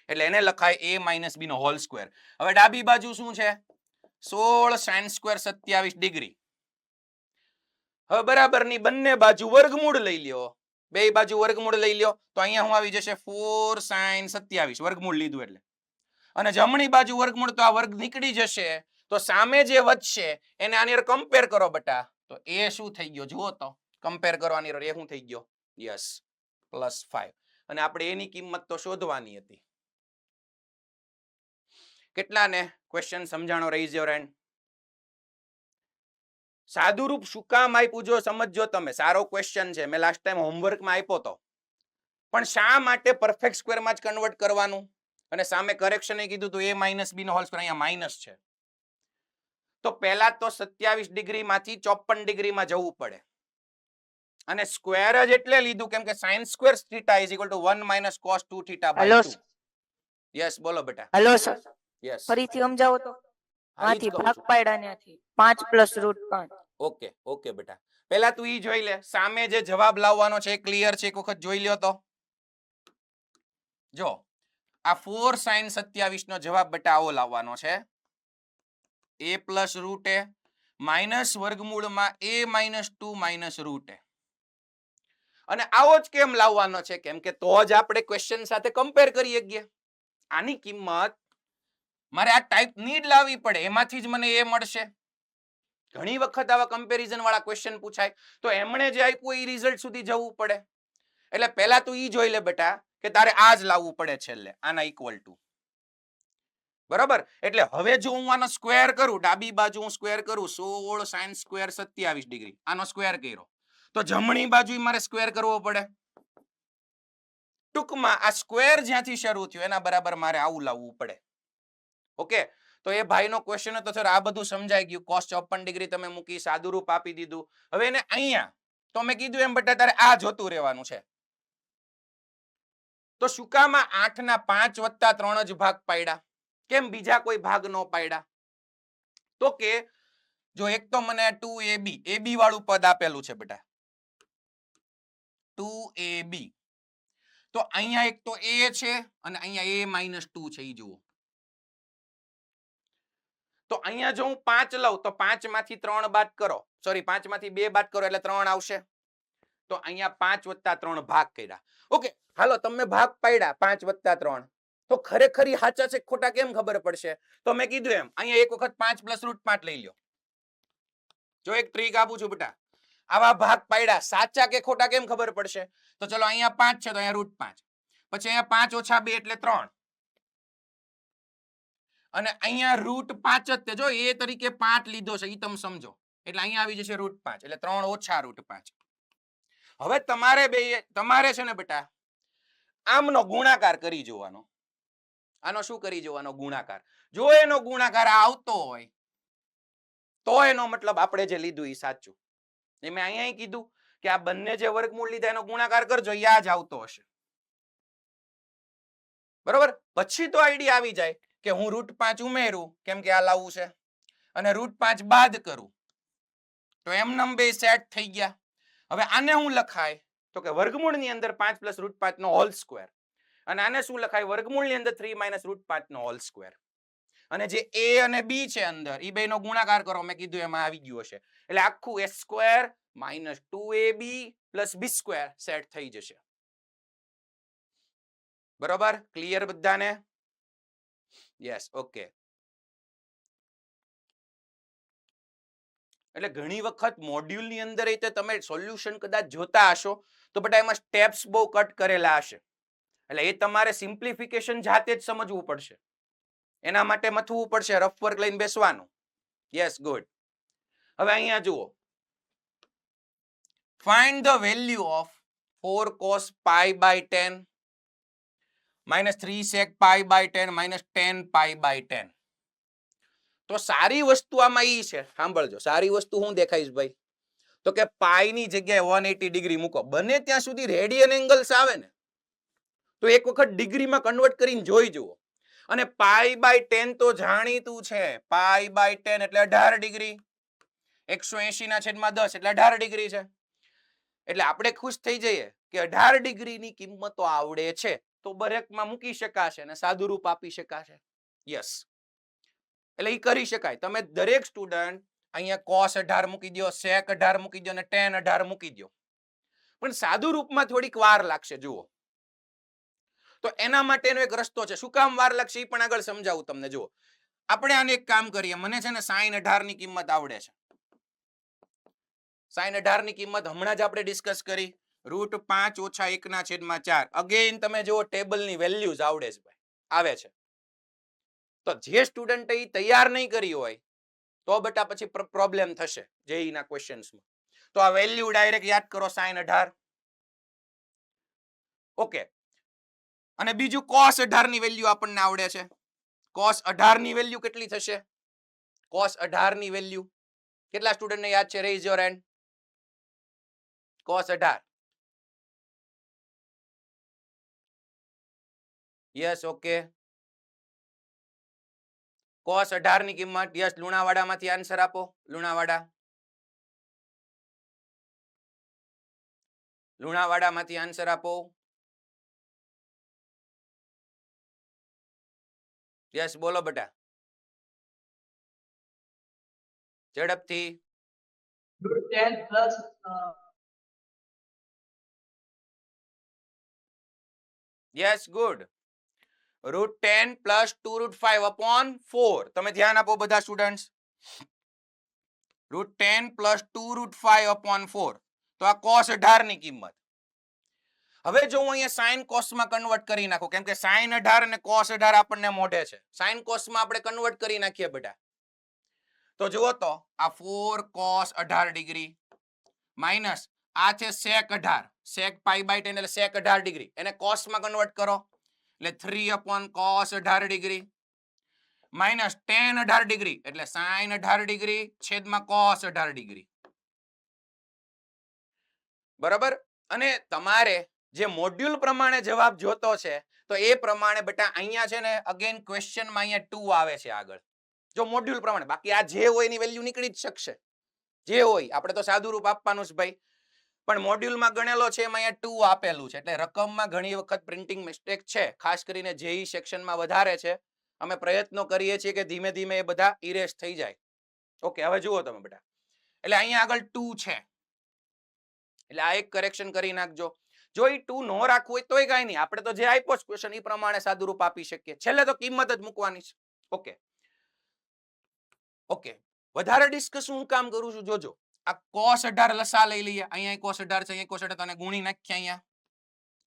એટલે એને લખાય a - b નો હોલ સ્ક્વેર. હવે ડાબી બાજુ શું છે? 16 sin² 27 ડિગ્રી. હવે બરાબર ની બંને બાજુ વર્ગમૂળ લઈ લ્યો. બે બાજુ વર્ગમૂળ લઈ લ્યો તો અહીંયા શું આવી જશે? 4 sin 27 વર્ગમૂળ લીધું એટલે. અને જમણી બાજુ વર્ગમૂળ તો આ વર્ગ નીકળી જશે. તો સામે જે વધશે એને આની અંદર કમ્પેર કરો બેટા. તો એ શું થઈ ગયો જુઓ તો. કમ્પેર કરો આની અંદર એ શું થઈ ગયો? યસ +5. અને આપણે એની કિંમત તો શોધવાની હતી. કેટલાને ક્વેશ્ચન સમજાણો? Raise your hand. સાદુરૂપ શું કામ આપ્યું જો સમજજો તમે. સારો ક્વેશ્ચન છે. મેં લાસ્ટ ટાઈમ હોમવર્કમાં આપ્યો તો. પણ શા માટે પરફેક્ટ સ્ક્વેરમાં જ કન્વર્ટ કરવાનું? અને સામે કરેક્શન એ કીધું તો a - b નો હોલ સ્ક્વેર અહીંયા માઇનસ છે. તો પહેલા તો 27 ડિગ્રી માંથી 54 ડિગ્રીમાં જવું પડે. અને સ્ક્વેર જ એટલે લીધું કેમ કે sin² θ = 1 - cos 2θ/2. યસ બોલો બેટા. હેલો સર, યસ ફરીથી સમજાવો તો. માંથી ભાગ પાડ્યા ત્યાંથી 5 + √5. ઓકે ઓકે બેટા. પહેલા તું ઈ જોઈ લે સામે જે જવાબ લાવવાનો છે ક્લિયર છે? એક વખત જોઈ લ્યો તો. જો આ 4 sin 27 નો જવાબ બેટા આવો લાવવાનો છે. a + √a માઇનસ વર્ગમૂળમાં a - 2 - √a. અને આવો જ કેમ લાવવાનો છે? કેમ કે તો જ આપણે ક્વેશ્ચન સાથે કમ્પેર કરી શકીએ. આની કિંમત મારે આ ટાઈપ ની જ લાવવી પડે એમાંથી જ મને એ મળશે. ઘણી વખત આવા કમ્પેરિઝન વાળા ક્વેશ્ચન પૂછાય તો એમણે જે આપ્યું એ રિઝલ્ટ સુધી જવું પડે. એટલે પહેલા તું ઈ જોઈ લે બેટા કે તારે આ જ લાવવું પડે છેલ્લે આના ઇક્વલ ટુ. બરાબર? એટલે હવે જો હું આનો સ્ક્વેર કરું, ડાબી બાજુ હું સ્ક્વેર કરું 16 sin² 27 ડિગ્રી આનો સ્ક્વેર કર્યો તો જમણી બાજુ મારે સ્ક્વેર કરવો પડે. ટૂંકમાં આ સ્ક્વેર જ્યાંથી શરૂ થયો એના બરાબર મારે આવું લાવવું પડે. ઓકે તો એ ભાઈનો ક્વેશ્ચન હતો સર આ બધું સમજાઈ ગયું. cos 54 ડિગ્રી તમે મૂકી, સાદુરૂપ આપી દીધું. હવે એને અહીંયા તો મેં કીધું એમ બેટા તારે આ જોતું રહેવાનું છે. તો શું કામ 8 ના 5 + 3 જ ભાગ પાડ્યા? કેમ બીજા કોઈ ભાગ નો પાડ્યા? તો કે જો એક તો મને 2ab વાળું પદ આપેલું છે બેટા 2ab. તો અહીંયા એક તો a છે અને અહીંયા a - 2 છે ઈ જુઓ. તો અહીંયા જો હું 5 લઉં તો 5 માંથી 3 બાદ કરો, સોરી 5 માંથી 2 બાદ કરો એટલે 3 આવશે. તો અહીંયા 5 + 3 ભાગ કર્યા. ઓકે હાલો તમે ભાગ પાડ્યા 5 + 3 તો ખરેખર ઈ સાચા છે ખોટા કેમ ખબર પડશે? તો મેં કીધું એમ અહીંયા એક વખત 5 + √5 લઈ લ્યો. જો એક ટ્રીક આપું છું બેટા, આવા ભાગ પાડ્યા સાચા કે ખોટા કેમ ખબર પડશે? તો ચલો અહીંયા 5 છે તો અહીંયા √5, પછી અહીંયા 5 - 2 એટલે 3 અને અહીંયા √5 જ તે જો એ તરીકે 5 લીધો છે ઈ તમે સમજો એટલે અહીંયા આવી જશે √5 એટલે 3 ઓછા √5. હવે તમારે છે ને બેટા આમનો ગુણાકાર કરી જોવાનો. આનો શું કરી જોવાનો? ગુણાકાર. જો એનો ગુણાકાર આવતો હોય તો એનો મતલબ આપણે જે લીધું એ સાચું. મેં અહીંયા કીધું કે આ બંને જે વર્ગમૂળ લીધા એનો ગુણાકાર કરજો ઈ આ જ આવતો હશે. બરોબર? પછી તો આઈડિયા આવી જાય કે હું √5 ઉમેરું કેમ કે આ લાવવું છે અને √5 બાદ કરું તો એમનેમ બે સેટ થઈ ગયા. હવે આને હું લખાય તો કે વર્ગમૂળની અંદર 5 + √5 નો હોલ સ્ક્વેર અને આને શું લખાય? વર્ગમૂળની અંદર 3 - √5 નો હોલ સ્ક્વેર. અને જે a અને b છે અંદર ઈ બેનો ગુણાકાર કરો મેં કીધું એમાં આવી ગયું હશે એટલે આખું a² - 2ab + b² સેટ થઈ જશે. બરોબર, ક્લિયર બધાને? Yes, okay. એટલે ઘણી વખત મોડ્યુલની અંદર એ તમે સોલ્યુશન કદાચ જોતા હશો તો બેટા એમાં સ્ટેપ્સ બહુ કટ કરેલા હશે, એટલે એ તમારે સિમ્પ્લિફિકેશન જાતે જ સમજવું પડશે. એના માટે મથવું પડશે, રફ વર્ક લઈને બેસવાનું. Yes, good. હવે અહીંયા જુઓ, find the value of 4 cos pi by 10 minus 3 sec pi by 10 minus 10 pi by 10. તો સારી વસ્તુ આમાં ઈ છે, સાંભળજો, સારી વસ્તુ હું દેખાઈશ ભાઈ, તો કે પાઈ ની જગ્યાએ 180 ડિગ્રી મૂકો. બને ત્યાં સુધી રેડિયન એંગલ્સ આવે ને તો એક વખત ડિગ્રીમાં કન્વર્ટ કરીને જોઈ જુઓ. અને પાઈ બાય 10 તો જાણીતું છે, પાઈ બાય 10 એટલે 18 ડિગ્રી, 180/10 એટલે 18 ડિગ્રી છે. એટલે આપણે ખુશ થઈ જઈએ કે 18 ડિગ્રીની કિંમતો આવડે છે તો બરેકમાં મૂકી શકાશે અને સાદુરૂપ આપી શકાશે. યસ, એટલે એ કરી શકાય. તમે દરેક સ્ટુડન્ટ અહીંયા cos 18 મૂકી દો, sec 18 મૂકી દો અને tan 18 મૂકી દો, પણ સાદુ રૂપમાં થોડીક વાર લાગશે. જુઓ, તો એના માટેનો એક રસ્તો છે. શું કામ વાર લાગશે એ પણ આગળ સમજાવું તમને. જુઓ, આપણે આને એક કામ કરીએ, મને છે ને sin 18 ની કિંમત આવડે છે. sin 18 ની કિંમત હમણાં જ આપણે ડિસ્કસ કરી, √5 - 1/4. અગેન તમે જુઓ, ટેબલની વેલ્યુઝ આવડે છે ભાઈ, આવે છે. તો જે સ્ટુડન્ટ એ તૈયાર નહીં કરી હોય તો બેટા પછી પ્રોબ્લેમ થશે જેઈ ના ક્વેશ્ચન્સમાં. તો આ વેલ્યુ ડાયરેક્ટ યાદ કરો, sin 18. ઓકે, અને બીજું cos 18 ની વેલ્યુ આપણને આવડે છે. cos 18 ની વેલ્યુ કેટલી થશે? cos 18 ની વેલ્યુ કેટલા સ્ટુડન્ટને યાદ છે? Rays your hand. cos 18. Yes, okay. cos 18 ની કિંમત, યસ, લુણાવાડામાંથી આન્સર આપો. લુણાવાડામાંથી આન્સર આપો. યસ, બોલો બેટા, ઝડપથી. √10 plus યસ, ગુડ. √10 plus 2√5/4. તમે ધ્યાન આપો બધા સ્ટુડન્ટ્સ. √10 plus 2√5/4. તો આ cos 18 ની કિંમત. હવે જો હું અહીંયા sin cos માં કન્વર્ટ કરી નાખું, કેમ કે sin 18 અને cos 18 આપણને મોઢે છે, sin cos માં આપણે કન્વર્ટ કરી નાખીએ બેટા. તો જુઓ તો આ 4 cos 18 ડિગ્રી માઇનસ આ છે sec 18, sec pi by 10 એટલે sec 18 ડિગ્રી, એને cos માં કન્વર્ટ કરો એટલે 3/cos 18 degree minus tan 18 degree એટલે sin 18 ડિગ્રી છેદમાં cos 18 ડિગ્રી. બરાબર. અને તમારે જે મોડ્યુલ પ્રમાણે જવાબ જોતો છે તો એ પ્રમાણે બેટા અહીંયા છે ને અગેન ક્વેશ્ચનમાં અહીંયા 2 આવે છે આગળ, જો મોડ્યુલ પ્રમાણે. બાકી આ જે હોય એની વેલ્યુ નીકળી જ શકશે, જે હોય, આપણે તો સાદું રૂપ આપવાનું છે ભાઈ. પણ મોડ્યુલમાં ગણેલો છે એમાં અહીંયા 2 આપેલું છે, એટલે રકમમાં ઘણી વખત પ્રિન્ટિંગ મિસ્ટેક છે, ખાસ કરીને જેઈ સેક્શનમાં વધારે છે. અમે પ્રયત્નો કરીએ છીએ કે ધીમે ધીમે એ બધા ઇરેઝ થઈ જાય. ઓકે, હવે જુઓ તમે બેટા, એટલે અહીંયા આગળ 2 છે, એટલે આ એક કરેક્શન કરી નાખજો. જો એ 2 નો રાખવું હોય તોય કાંઈ નહીં, આપણે તો જે આપ્યો છે ક્વેશ્ચન એ પ્રમાણે સાદું રૂપ આપી શકીએ. છેલ્લે તો કિંમત જ મૂકવાની છે. ઓકે ઓકે, વધારે ડિસ્કસ હું કામ કરું છું, જોજો. આ cos 18 લસા લઈ લઈએ, અહીંયા cos 18 છે, અહીંયા cos 18 તને ગુણી નાખીએ, અહીંયા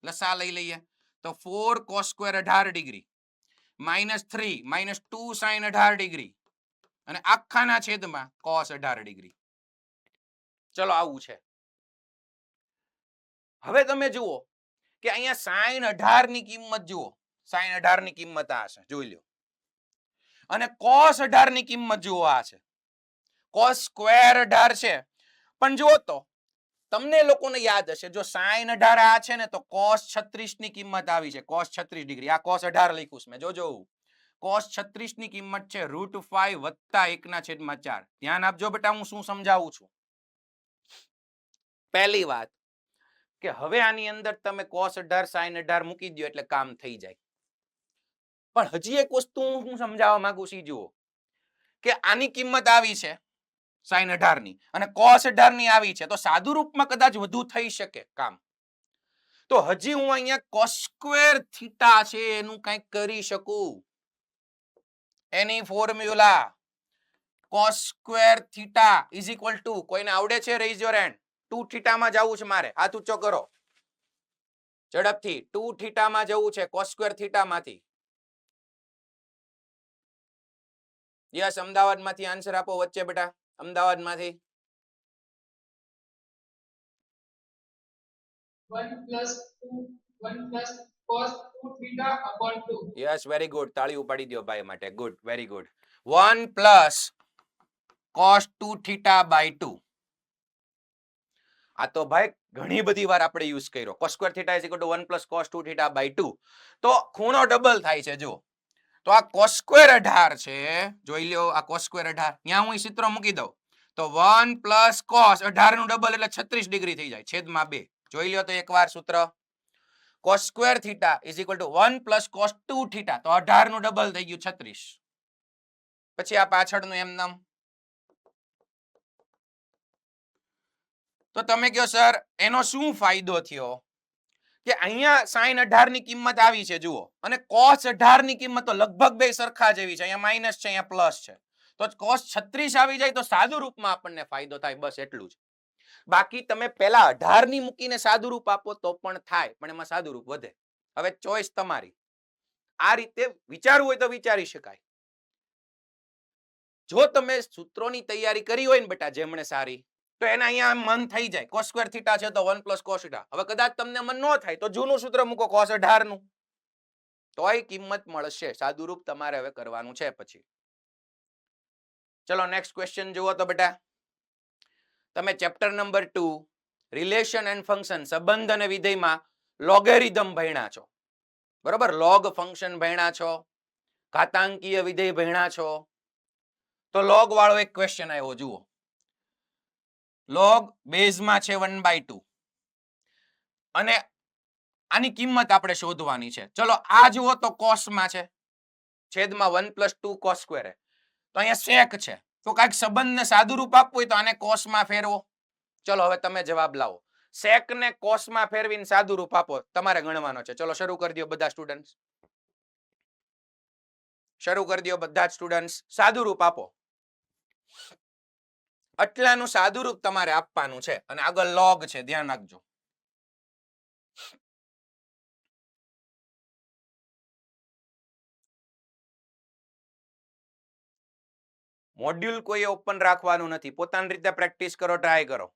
લસા લઈ લઈએ તો 4 cos square 18 degree minus 3 minus 2 sin 18 degree અને આખાના છેદમાં cos 18 ડિગ્રી. ચલો, આવું છે. હવે તમે જુઓ કે અહીંયા sin 18 ની કિંમત જુઓ, sin 18 ની કિંમત આ છે, જોઈ લો. અને cos 18 ની કિંમત જુઓ, આ છે. cos સ્ક્વેર 18 છે, પણ જુઓ તો તમને લોકોને યાદ હશે, જો sin 18 આ છે ને તો cos 36 ની કિંમત આવી છે, cos 36 ડિગ્રી. આ cos 18 લખ્યું છે મેં, જોજો. cos 36 ની કિંમત છે √5 વત્તા 1/4. ધ્યાન આપજો બેટા, હું શું સમજાવું છું. પહેલી વાત કે હવે આની અંદર તમે cos 18 sin 18 મૂકી દો એટલે કામ થઈ જાય. પણ હજી એક વસ્તુ હું સમજાવવા માંગુ છું, જુઓ કે આની કિંમત આવી છે sin 18 ની અને cos 18 ની આવી છે, તો સાદુ રૂપમાં કદાચ વધુ થઈ શકે કામ. તો હજી હું અહીંયા cos સ્ક્વેર થીટા છે એનું કંઈક કરી શકું. એની formula cos square theta is equal to, કોઈને આવડે છે? Raise your hand. 2 થીટામાં જવું છે મારે, હાથ ઊંચો કરો ઝડપથી. 2 થીટામાં જવું છે cos સ્ક્વેર થીટામાંથી. યસ, અમદાવાદમાંથી આન્સર આપો વચ્ચે બેટા, અમદાવાદમાંથી. 1 plus 2, 1 plus cos 2 theta upon 2. Yes, very good. તાળી ઉપાડી દો ભાઈ માટે. Good, very good. 1 plus cos 2 theta by 2. આ તો ભાઈ ઘણી બધી વાર આપણે યુઝ કર્યો. cos square theta is equal to 1 plus cos 2 theta by 2. તો ખૂણો ડબલ થાય છે જો. તો આ cos સ્ક્વેર 18 છે, જોઈ લ્યો આ cos સ્ક્વેર 18. ત્યાં હું સૂત્ર મૂકી દઉં તો 1 પ્લસ cos 18 નું ડબલ એટલે 36 ડિગ્રી થઈ જાય છેદમાં 2. જોઈ લ્યો તો એકવાર સૂત્ર. cos square theta is equal to 1 plus cos 2 theta, તો 18 નું ડબલ થઈ ગયું 36. પછી આ પાછળનું એમ નામ. તો તમે કહો સર એનો શું ફાયદો થયો કે અહીંયા sin 18 ની કિંમત આવી છે જુઓ, અને cos 18 ની કિંમત તો લગભગ બે સરખા જેવી છે. અહીંયા માઇનસ છે, અહીંયા પ્લસ છે, તો cos 36 આવી જાય તો સાદુ રૂપમાં આપણને ફાયદો થાય, બસ એટલું જ. બાકી તમે પેલા 18 ની મૂકીને સાદુ રૂપ આપો તો પણ થાય, પણ એમાં સાદુ રૂપ વધે. હવે ચોઈસ તમારી. આ રીતે વિચારવું હોય તો વિચારી શકાય. જો તમે સૂત્રોની તૈયારી કરી હોય ને બેટા જેમણે સારી, તો એના અહીંયા મન થઈ જાય. cos સ્ક્વેર થીટા છે તો 1 પ્લસ cos થીટા. હવે કદાચ તમને મન ન થાય તો જૂનું સૂત્ર મૂકો cos 18 નું, તોય કિંમત મળશે. સાદુ રૂપ તમારે હવે કરવાનું છે પછી. ચલો નેક્સ્ટ ક્વેશ્ચન જુઓ તો બેટા. તમે chapter number 2 relation and function, સંબંધ અને વિધેયમાં લોગેરિધમ ભણ્યા છો, બરોબર? લોગ ફંક્શન ભણ્યા છો, ઘાતાંકીય વિધેય ભણ્યા છો. તો લોગ વાળો એક ક્વેશ્ચન આવ્યો જુઓ. લોગ બેઝમાં છે 1/2 અને આની કિંમત આપણે શોધવાની છે. ચલો આ જુઓ તો કોસમાં છે, છેદમાં 1 પ્લસ 2 cos સ્ક્વેર. તો અહીંયા સેક છે, તો કાંઈક સંબંધને સાદું રૂપ આપવું હોય તો આને કોસમાં ફેરવો. ચલો હવે તમે જવાબ લાવો. સેક ને કોસમાં ફેરવીને સાદું રૂપ આપો, તમારે ગણવાનો છે. ચલો શરૂ કરી દો બધા સ્ટુડન્ટ્સ, શરૂ કરી દો બધા જ સ્ટુડન્ટ્સ. સાદું રૂપ આપો. આટલાનું સાદું રૂપ તમારે આપવાનું છે અને આગળ લોગ છે, ધ્યાન રાખજો. મોડ્યુલ કોઈ ઓપન રાખવાનું નથી, પોતાની રીતે પ્રેક્ટિસ કરો, ટ્રાય કરો.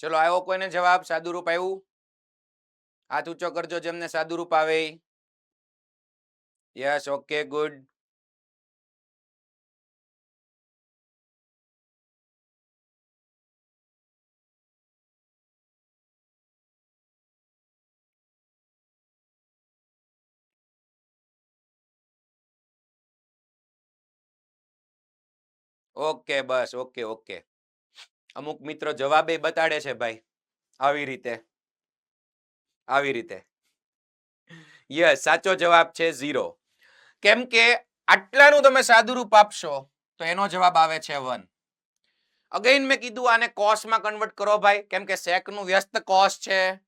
ચલો આવ્યો કોઈને જવાબ? સાદું રૂપ આવ્યું? હાથ ઊંચો કરજો જેમને સાદું રૂપ આવે. Yes, okay, good. ઓકે, બસ, ઓકે ઓકે. અમુક મિત્રો જવાબે બતાડે છે ભાઈ આવી રીતે, આવી રીતે. યસ, સાચો જવાબ છે 0. કેમ કે આટલાનું તમે સાદુરૂપ આપશો તો એનો જવાબ આવે છે 1. અગેન મેં કીધું આને કોસમાં કન્વર્ટ કરો ભાઈ, કેમ કે સેક નું વ્યસ્ત કોસ છે.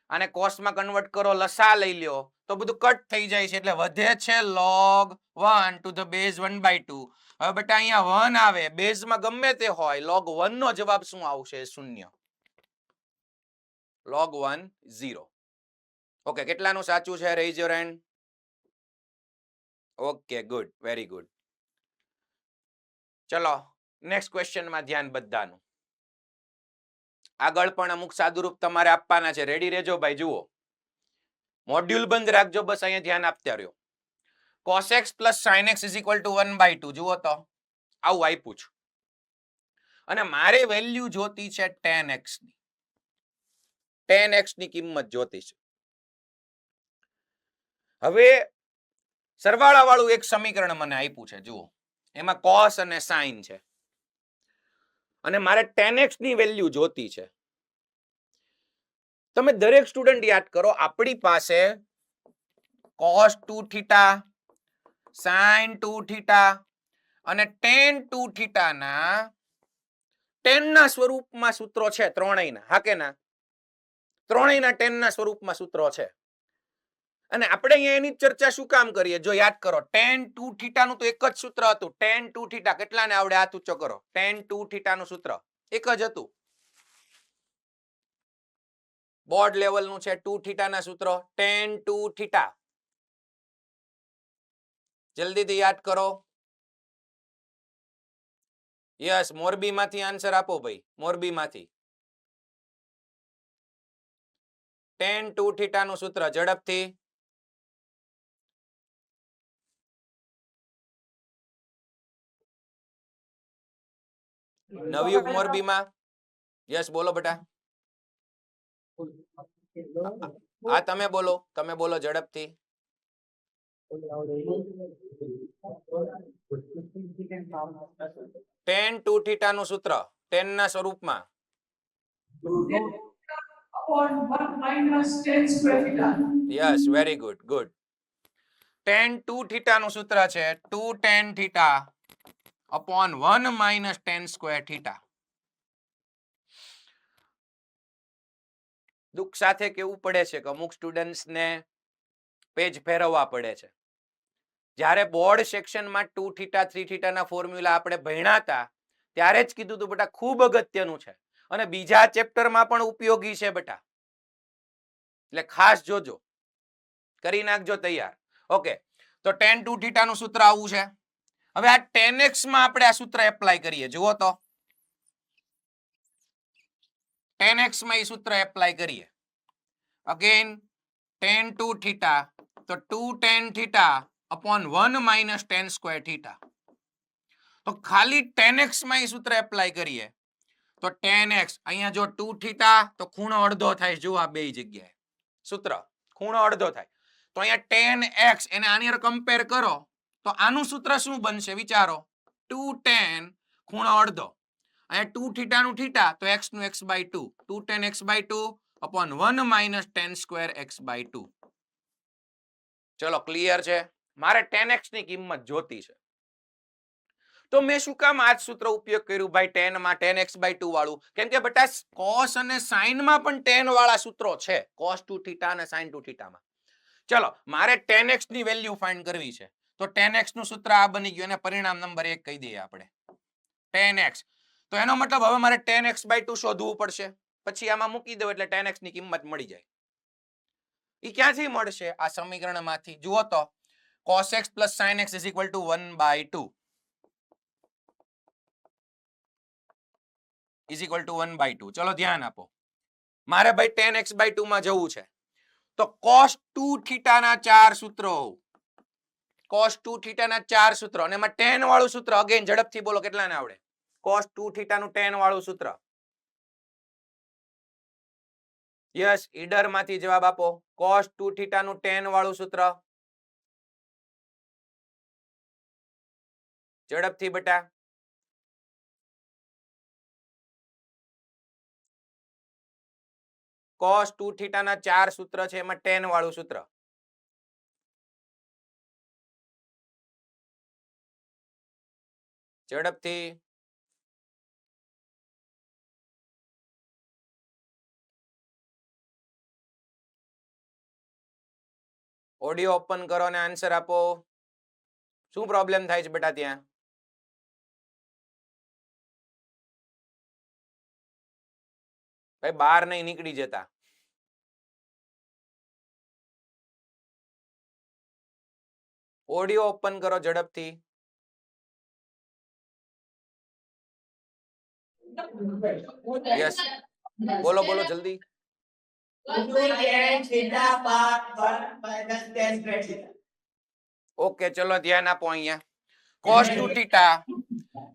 આને કોસમાં કન્વર્ટ કરો, લસા લઈ લ્યો તો બધું કટ થઈ જાય છે, એટલે વધે છે log 1 to the base 1/2. હવે બેટા અહીંયા 1 આવે, બેઝમાં ગમે તે હોય, log 1 નો જવાબ શું આવશે? 0. log 1 0. ઓકે, કેટલાનું સાચું છે? Raise your hand. Okay, good, very good. ચલો નેક્સ્ટ ક્વેશ્ચનમાં ધ્યાન બધાનું. આગળ પણ અમુક સાદુરૂપ તમારે આપવાના છે. રેડી રહેજો ભાઈ. જુઓ, મોડ્યુલ બંધ રાખજો, બસ અહીંયા ધ્યાન આપતા રહ્યો. cos x plus sin x is equal to 1/2. જુઓ તો આવું આપ્યું છે અને મારે વેલ્યુ જોતી છે tan x ની. tan x ની કિંમત જોતી છે. હવે સરવાળા વાળું એક સમીકરણ મને આપ્યું છે. જુઓ, એમાં cos અને sin છે અને મારે tan x ની વેલ્યુ જોતી છે. તમે દરેક સ્ટુડન્ટ યાદ કરો, આપણી પાસે cos 2 થીટા, sin 2 થીટા અને tan 2 થીટા ના tan ના સ્વરૂપમાં સૂત્રો છે ત્રણેયના. હા કે ના? ત્રણેયના tan ના સ્વરૂપમાં સૂત્રો છે અને આપણે અહીંયા એની ચર્ચા શું કામ કરીએ? જો યાદ કરો, tan 2 થીટા નું તો એક જ સૂત્ર હતું. tan 2 થીટા કેટલાને આવડે? હાથ ઊંચો કરો. tan 2 થીટા નું સૂત્ર એક જ હતું. બોર્ડ લેવલ નું છે 2 થીટા ના સૂત્ર. tan 2 થીટા જલ્દીથી યાદ કરો. યસ, મોરબીમાંથી આન્સર આપો ભાઈ. મોરબીમાંથી tan 2 થીટા નું સૂત્ર ઝડપથી. નવયુગ મોરબીમાં. યસ, બોલો બેટા. હા, તમે બોલો ઝડપથી. tan 2 થીટા નું સૂત્ર tan ના સ્વરૂપમાં. upon 1 minus tan square theta. Yes, very good. Good. tan 2 theta નું સૂત્ર છે 2 tan theta upon 1 minus tan square theta. દુઃખ સાથે કેવું પડે છે કે અમુક સ્ટુડન્ટ્સ ને પેજ ફેરવવા પડે છે. જ્યારે બોર્ડ સેક્શનમાં 2 થીટા 3 થીટાના ફોર્મ્યુલા આપણે ભણ્યા હતા ત્યારે જ કીધું હતું બેટા ખૂબ અગત્યનું છે અને બીજા ચેપ્ટરમાં પણ ઉપયોગી છે બેટા. એટલે ખાસ જોજો, કરી નાખજો તૈયાર. ઓકે, તો tan 2 થીટા નું સૂત્ર આવું છે. હવે આ tan x માં આપણે આ સૂત્ર એપ્લાય કરીએ. જુઓ તો tan x માં એ સૂત્ર એપ્લાય કરીએ. અગેન tan 2 થીટા તો 2 tan theta upon 1 minus tan square theta. તો ખાલી tan x માં એ સૂત્ર એપ્લાય કરીએ તો tan x અહીંયા જો 2 થીટા તો ખૂણો અડધો થાય. જો આ બે જગ્યાએ સૂત્ર ખૂણો અડધો થાય તો અહીંયા tan x એને આની સાથે કમ્પેર કરો તો આનું સૂત્ર શું બનશે? વિચારો. 2 tan ખૂણો અડધો, અહીંયા 2 થીટા નું થીટા તો x નું x/2, 2 tan x/2 upon 1 minus tan square x/2. ચલો, ક્લિયર છે? મારે tan x ની કિંમત જોતી છે તો મેં શું કામ આ સૂત્ર ઉપયોગ કર્યું ભાઈ tan માં tan x/2 વાળું? કેમ કે બેટા cos અને sin માં પણ tan વાળા સૂત્રો છે, cos 2 થીટા અને sin 2 થીટામાં. ચલો, મારે tan x ની વેલ્યુ ફાઇન્ડ કરવી છે તો tan x નું સૂત્ર આ બની ગયું અને પરિણામ નંબર 1 કહી દઈએ આપણે tan x. તો એનો મતલબ હવે મારે tan x/2 શોધવું પડશે. પછી આમાં મૂકી દો એટલે tan x ની કિંમત મળી જાય. એ ક્યાંથી મળશે? આ સમીકરણમાંથી. જુઓ તો cos x plus sin x is equal to 1/2 is equal to 1/2. ચલો ધ્યાન આપો. મારે ભાઈ tan x/2 માં જવું છે તો cos 2 થીટા ના 4 સૂત્રો, cos 2 થીટા ના 4 સૂત્રો અને એમાં tan વાળું સૂત્ર. અગેન ઝડપથી બોલો કેટલાને આવડે? cos 2 થીટા નું tan વાળું સૂત્ર. યસ, ઈડર માંથી જવાબ આપો. cos 2 થીટા નું tan વાળું સૂત્ર ઝડપથી બેટા. cos 2 થીટા ના 4 સૂત્ર છે એમાં tan વાળું સૂત્ર. ઝડપથી. ઓડિયો ઓપન કરો અને આન્સર આપો. શું પ્રોબ્લેમ થાય છે બેટા ત્યાં? ભાઈ બહાર નહીં નીકળી જતા. ઓડિયો ઓપન કરો ઝડપથી. યસ, બોલો બોલો જલ્દી. ઓકે ચલો ધ્યાન આપો અહીંયા. cos 2 theta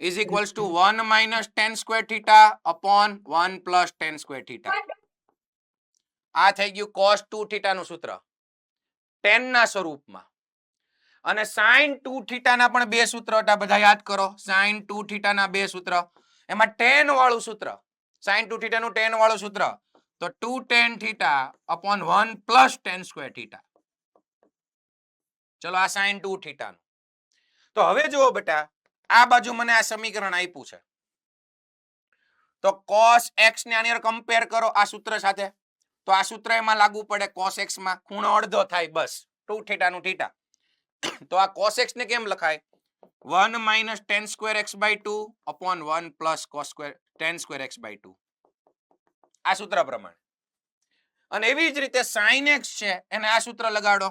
is equals to 1 minus tan square theta upon 1 plus tan square theta. આ થઈ ગયું cos 2 theta નું સૂત્ર tan ના સ્વરૂપમાં. અને sin 2 theta ના પણ બે સૂત્ર હતા, બધા યાદ કરો. sin 2 theta ના બે સૂત્ર, એમાં tan વાળું સૂત્ર, sin 2 theta નું tan વાળું સૂત્ર તો 2 tan theta upon 1 plus tan square theta. ચલો આ sin 2 theta નું. તો હવે જુઓ બેટા, આ બાજુ મને આ સમીકરણ આપ્યું છે, તો cos x ને આની કમ્પેર કરો આ સૂત્ર સાથે, તો આ સૂત્ર એમાં લાગુ પડે. cos x માં ખૂણો અડધો થાય, બસ 2 theta નું theta. તો આ cos x ને કેમ લખાય? 1 minus tan square x by 2 upon 1 plus cos square tan square x by 2. આ સૂત્ર પ્રમાણે. અને એવી જ રીતે sin x છે, એને આ સૂત્ર લગાડો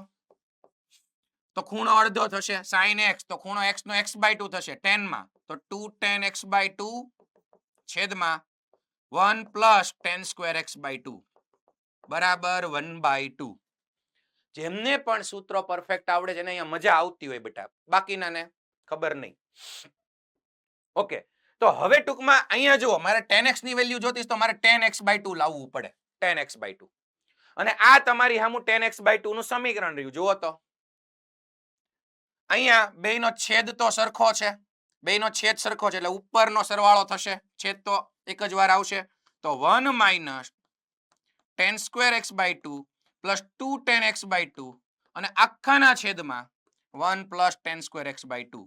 તો ખૂણો અડધો થશે. sin x તો ખૂણો x નો x by 2 થશે tan માં, તો 2 tan x by 2 છેદમાં 1 plus tan square x by 2 બરાબર 1 by 2. જેમને પણ સૂત્રો પરફેક્ટ આવડે છે ને અહીંયા મજા આવતી હોય બેટા, બાકીનાને ખબર નહીં. ઓકે, તો હવે ટૂંકમાં અહીંયા જુઓ, મારે tan x ની વેલ્યુ જોતીશ તો મારે tan x by 2 લાવવું પડે, tan x by 2. અને આ તમારી સામું tan x by 2 નું સમીકરણ રહ્યું. જુઓ તો અહીંયા બેયનો છેદ તો સરખો છે, બેયનો છેદ સરખો છે એટલે ઉપરનો સરવાળો થશે, છેદ તો એક જ વાર આવશે. તો 1 minus tan square x by 2 plus 2 tan x by 2 અને આખાના છેદમાં 1 plus tan square x by 2.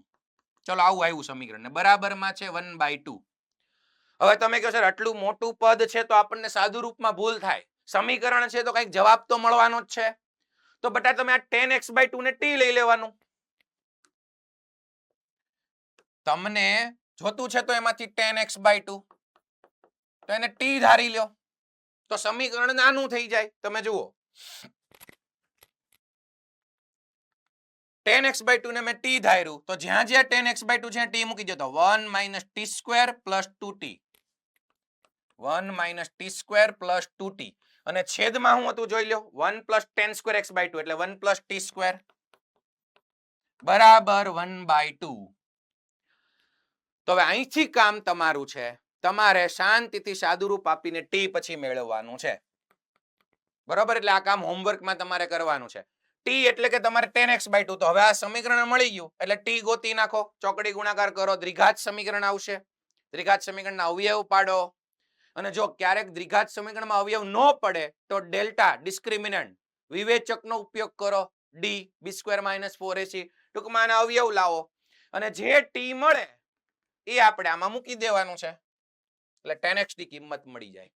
ચલો આવું આવ્યું સમીકરણ ને બરાબરમાં છે 1 by 2. હવે તમે કહો સર આટલું મોટું પદ છે તો આપણને સાદુ રૂપમાં ભૂલ થાય, સમીકરણ છે તો કંઈક જવાબ તો મળવાનો જ છે. તો બેટા તમે આ tan x by 2 ને t લઈ લેવાનું. તમને જોતું છે તો એમાંથી tan x by 2 તો એને t ધારી લ્યો તો સમીકરણ નાનું થઈ જાય. તમે જુઓ tan x by 2 ને મેં t ધાર્યું તો જ્યાં જ્યાં tan x by 2 છે t મૂકી દો તો 1 minus t square plus 2t, 1 minus t square plus 2t. અને છેદમાં હું હતું જોઈ લો, 1 plus tan square x by 2 એટલે 1 plus t square બરાબર 1 by 2. તો હવે અહીંથી કામ તમારું છે, તમારે શાંતિથી સાદુરૂપ આપીને t પછી મેળવવાનું છે, બરોબર? એટલે આ કામ હોમવર્કમાં તમારે કરવાનું છે. t એટલે કે તમારે tan x by 2. તો હવે આ સમીકરણ મળી ગયું એટલે t ગોતી નાખો, ચોકડી ગુણાકાર કરો, દ્વિઘાત સમીકરણ આવશે. દ્વિઘાત સમીકરણના અવયવ પાડો. અને જો ક્યારેક દ્વિઘાત સમીકરણમાં અવયવ ન પડે તો ડેલ્ટા ડિસ્ક્રિમિનન્ટ વિવેચકનો ઉપયોગ કરો, d b² - 4ac. ટૂંકમાં આના અવયવ લાવો અને જે t મળે એ આપણે આમાં મૂકી દેવાનું છે એટલે tan x ની કિંમત મળી જાય.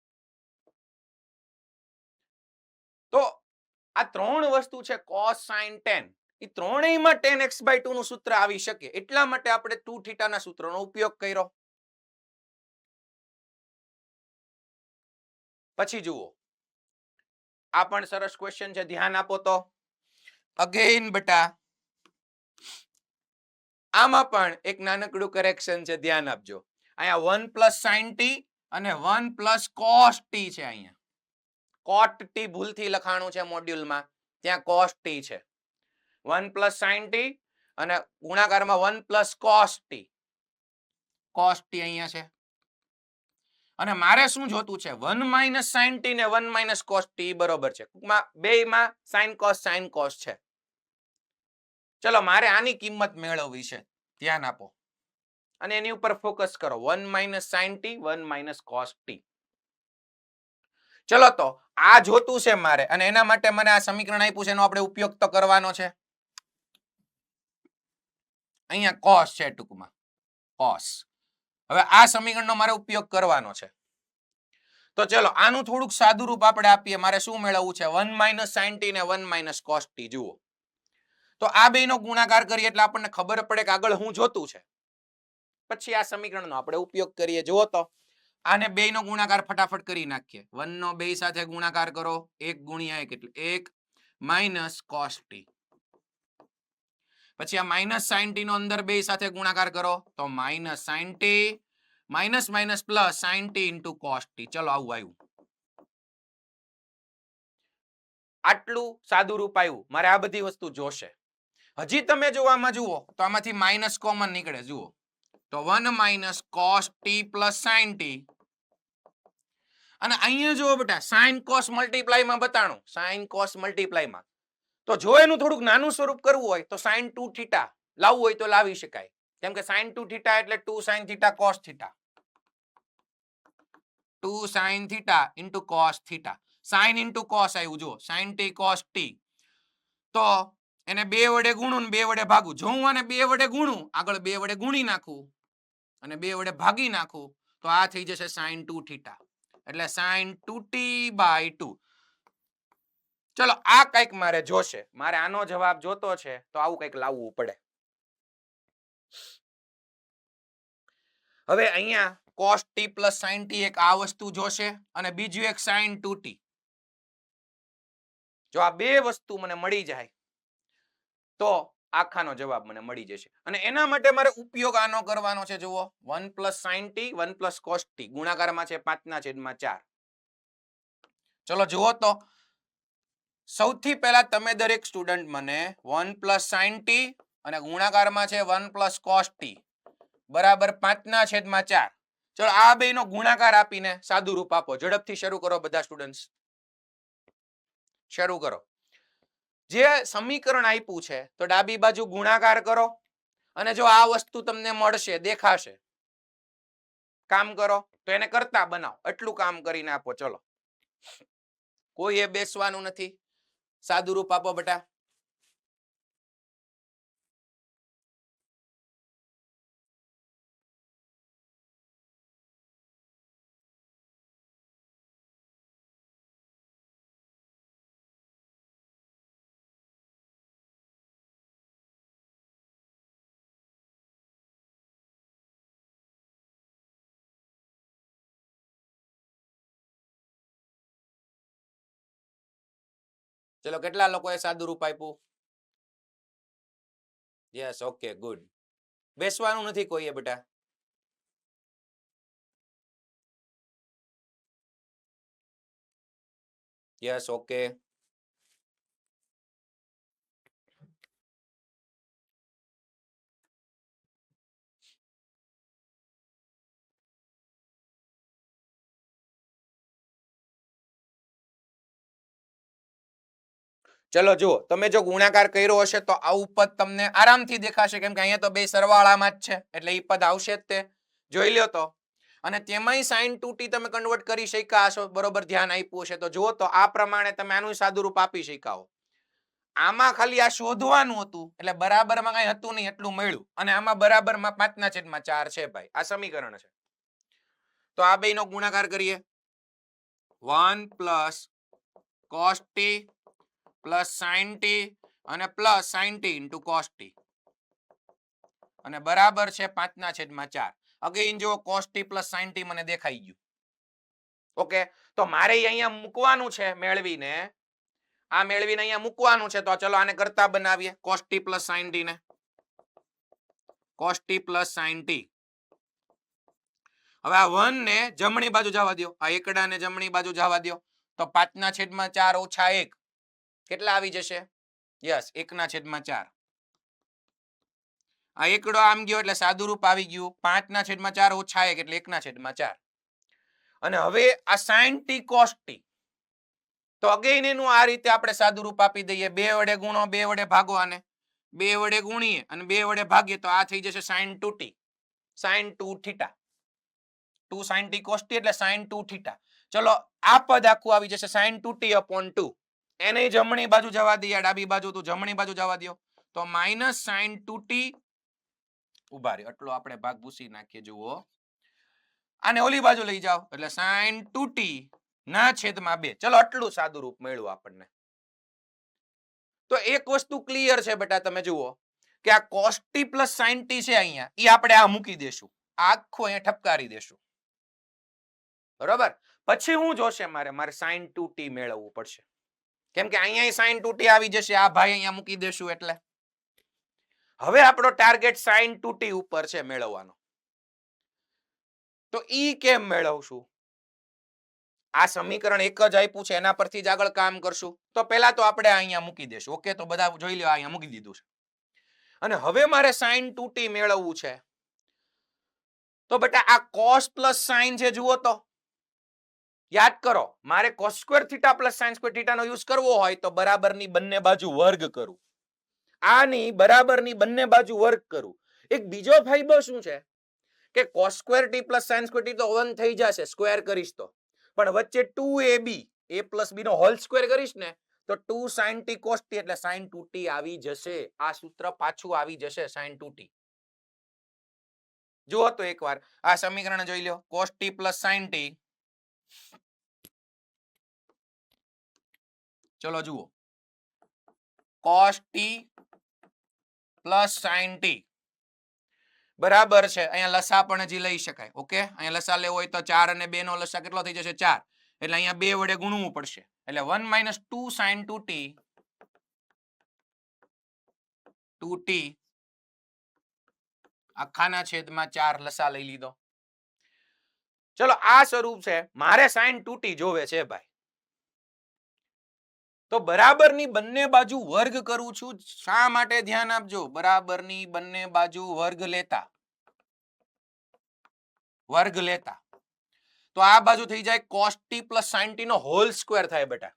તો આ ત્રણ વસ્તુ છે cos sin tan, A ત્રણેયમાં tan x by 2 નું સૂત્ર આવી શકે એટલા માટે આપણે 2 થીટા ના સૂત્રનો ઉપયોગ કર્યો. પછી જુઓ આ પણ સરસ ક્વેશ્ચન છે, ધ્યાન આપો તો. અગેન બેટા આમાં પણ એક નાનકડું કરેક્શન છે, ધ્યાન આપજો. અહીંયા 1 plus sin t અને 1 plus cos t છે. અહીંયા cot t ભૂલથી લખાણું છે મોડ્યુલમાં, ત્યાં cos t છે. 1 plus sin t અને ગુણાકારમાં 1 plus cos t, cos t અહીંયા છે. અને મારે શું જોતું છે? 1 minus sin t ને 1 minus cos t બરોબર છે. ટૂંકમાં બેયમાં sin cos છે. ચલો મારે આની કિંમત મેળવવી છે, ધ્યાન આપો અને એની ઉપર ફોકસ કરો. 1 minus sin t 1 minus cos t. ચલો તો આ જોતું છે મારે અને એના માટે મને આ સમીકરણ આપ્યું છે એનો આપણે ઉપયોગ તો કરવાનો છે. અહીંયા cos છે, ટૂંકમાં cos. હવે આ સમીકરણનો મારે ઉપયોગ કરવાનો છે. તો ચલો આનું થોડુંક સાદું રૂપ આપણે આપીએ. મારે શું મેળવવું છે? 1 minus sin t ને 1 minus cos t. જુઓ તો આ બેયનો ગુણાકાર કરીએ એટલે આપણને ખબર પડે કે આગળ હું જોતું છે. પછી આ સમીકરણનો આપણે ઉપયોગ કરીએ. જુઓ તો આને બેયનો ગુણાકાર ફટાફટ કરી નાખીએ. 1 નો 2 સાથે ગુણાકાર કરો, 1 ગુણ્યા 1 એટલે 1 minus cos t. પછી આ minus sin t નો અંદર 2 સાથે ગુણાકાર કરો તો minus sin t minus minus plus sin t into cos t. ચલો આવું આવ્યું. આટલું સાદું રૂપ આવ્યું, મારે આ બધી વસ્તુ જોશે. હજી તમે જો આમાં જુઓ તો આમાંથી માઇનસ કોમન નીકળે. જુઓ તો 1 minus cos T plus sine T, અને અહીંયા જુઓ બેટા સાઇન કોસ મલ્ટીપ્લાય માં બતાણું, સાઇન કોસ મલ્ટીપ્લાય માં. તો જો એનું થોડુંક નાનું સ્વરૂપ કરવું હોય તો સાઇન 2 થીટા લાવવું હોય તો લાવી શકાય, કેમ કે સાઇન 2 થીટા એટલે 2 sine theta cos theta, 2 sine theta into cos theta. Sine into cos આવ્યું, જો સાઇન ટી કોસ ટી. તો એને 2 વડે ગુણું ને 2 વડે ભાગું. જો હું આને 2 વડે ગુણું, આગળ 2 વડે ગુણી નાખું અને 2 વડે ભાગી નાખું તો આ થઈ જશે સાઇન 2 થીટા, એટલે સાઇન 2t/2. ચલો આ કઈક મારે જોશે, મારે આનો જવાબ જોતો છે તો આવું કઈક લાવવું પડે. હવે અહીંયા cos t plus sin t એક આ વસ્તુ જોશે અને બીજું એક sin 2t. જો આ બે વસ્તુ મને મળી જાય તો આખાનો જવાબ મને મળી જશે. અને એના માટે મારે ઉપયોગ આનો કરવાનો છે. જુઓ 1 plus sin t 1 plus cos t ગુણાકારમાં છે 5/4. ચલો જુઓ તો સૌથી પહેલા તમે દરેક સ્ટુડન્ટ મને 1 plus sin t અને ગુણાકારમાં છે 1 plus cos t બરાબર 5/4. ચલો આ બેનો ગુણાકાર આપીને સાદું રૂપ આપો. ઝડપથી શરૂ કરો બધા સ્ટુડન્ટ્સ, શરૂ કરો. જે સમીકરણ આપ્યું છે તો ડાબી બાજુ ગુણાકાર કરો અને જો આ વસ્તુ તમને મળશે, દેખાશે, કામ કરો તો એને કરતા બનાવો. એટલું કામ કરીને આપો. ચલો કોઈએ બેસવાનું નથી, સાદું રૂપ આપો બેટા. ચલો કેટલા લોકોએ સાદું રૂપ આપ્યું? Yes, okay, good. બેસવાનું નથી કોઈએ બેટા. Yes, okay. ચલો જુઓ, તમે જો ગુણાકાર કર્યો હશે તો આવું પદ તમને આરામથી દેખાશે, કેમ કે અહીંયા તો બે સરવાળામાં જ છે એટલે એ પદ આવશે જ. તે જોઈ લ્યો તો. અને તેમાંય sin 2t તમે કન્વર્ટ કરી શક્યા હશો, બરોબર ધ્યાન આપ્યું હશે તો. જુઓ તો આ પ્રમાણે તમે આનું સાદું રૂપ આપી શક્યા હો. આમાં ખાલી આ શોધવાનું હતું એટલે બરાબરમાં કઈ હતું નહીં, એટલું મળ્યું. અને આમાં બરાબરમાં 5/4 છે ભાઈ, આ સમીકરણ છે. તો આ બેનો ગુણાકાર કરીએ. 1 plus cos t plus sin t અને plus sin t into cos t અને બરાબર છે 5/4. અગેન જો cos t plus sin t મને દેખાઈ ગયું. ઓકે, તો મારે અહીંયા મૂકવાનું છે મેળવીને, આ મેળવીને અહીંયા મૂકવાનું છે. તો ચલો આને કરતા બનાવીએ. cos t plus sin t ને cos t plus sin t. હવે આ 1 ને જમણી બાજુ જવા દો, આ એકડાને જમણી બાજુ જવા દો તો 5/4 ઓછા 1 કેટલા આવી જશે? યસ, 1/4. આ એકડો આમ ગયો એટલે સાદું રૂપ આવી ગયું. 5/4 ઓછા 1 એટલે 1/4. અને હવે આ sin t cos t તો અગેન એનું આ રીતે આપણે સાદું રૂપ આપી દઈએ. 2 વડે ગુણો, 2 વડે ભાગો, આને 2 વડે ગુણીએ અને 2 વડે ભાગીએ તો આ થઈ જશે sin 2t, sin 2 theta. 2 sin t cos t એટલે sin 2 થીટા. ચલો આ પદ આખું આવી જશે sin 2t/2. એને જમણી બાજુ જવા દઈએ, ડાબી બાજુ તો જમણી બાજુ જવા દો તો માઇનસ sin 2t. ઉભા રહે, એટલો આપણે ભાગ ભૂસી નાખીએ. જુઓ આને ઓલી બાજુ લઈ જાઓ એટલે sin 2t ના છેદમાં 2. ચલો આટલું સાદું રૂપ મળ્યું આપણને. તો એક વસ્તુ ક્લિયર છે બેટા, તમે જુઓ કે આ cos t plus sin t છે અહીંયા, એ આપણે આ મૂકી દેશું, આખું અહીંયા ઠપકારી દેશું. બરોબર. પછી હું જોશે મારે sin 2t મેળવવું પડશે, કેમ કે અહીંયા sin 2t આવી જશે. આ ભાઈ અહીંયા મૂકી દેશું એટલે હવે આપણો ટાર્ગેટ sin 2t ઉપર છે મેળવવાનો. તો ઈ કેમ મેળવશું? આ સમીકરણ એક જ આપ્યું છે એના પરથી જ આગળ કામ કરશું. તો પહેલા તો આપણે અહીંયા મૂકી દેશું. ઓકે, તો બધા જોઈ લો, અહીંયા મૂકી દીધું છે. અને હવે મારે sin 2t મેળવવું છે. તો બેટા આ cos પ્લસ sin છે, જુઓ તો યાદ કરો, મારે cos square theta plus sin square theta નો યુઝ કરવો હોય તો બરાબરની બંને બાજુ વર્ગ કરું. આની બરાબરની બંને બાજુ વર્ગ કરું. એક બીજો ફાયદો શું છે કે cos square t plus sin square t તો 1 થઈ જશે સ્ક્વેર કરીશ તો, પણ વચ્ચે 2ab a પ્લસ b નો હોલ સ્ક્વેર કરીશ ને તો 2 sin t cos t એટલે sin 2t આવી જશે. આ સૂત્ર પાછું આવી જશે sin 2t. જુઓ તો એકવાર આ સમીકરણ જોઈ લો, cos t plus sin t. ચલો જુઓ, cos t plus sin t બરાબર છે. અહીંયા લસા પણ હજી લઈ શકાય. ઓકે, અહીંયા લસા લેવો હોય તો 4 અને 2 નો લસા કેટલો થઈ જશે? 4. એટલે અહીંયા 2 વડે ગુણવું પડશે. એટલે 1 - 2 sin 2t 2t આખાના છેદમાં 4 લસા લઈ લીધો. ચલો આ સ્વરૂપ છે. મારે sin 2t જોવે છે ભાઈ. તો બરાબરની બંને બાજુ વર્ગ કરું છું. શા માટે? ધ્યાન આપજો, બરાબરની બંને બાજુ વર્ગ લેતા. તો આ બાજુ થઈ જાય cos t plus sin t નો હોલ સ્ક્વેર થાય બેટા,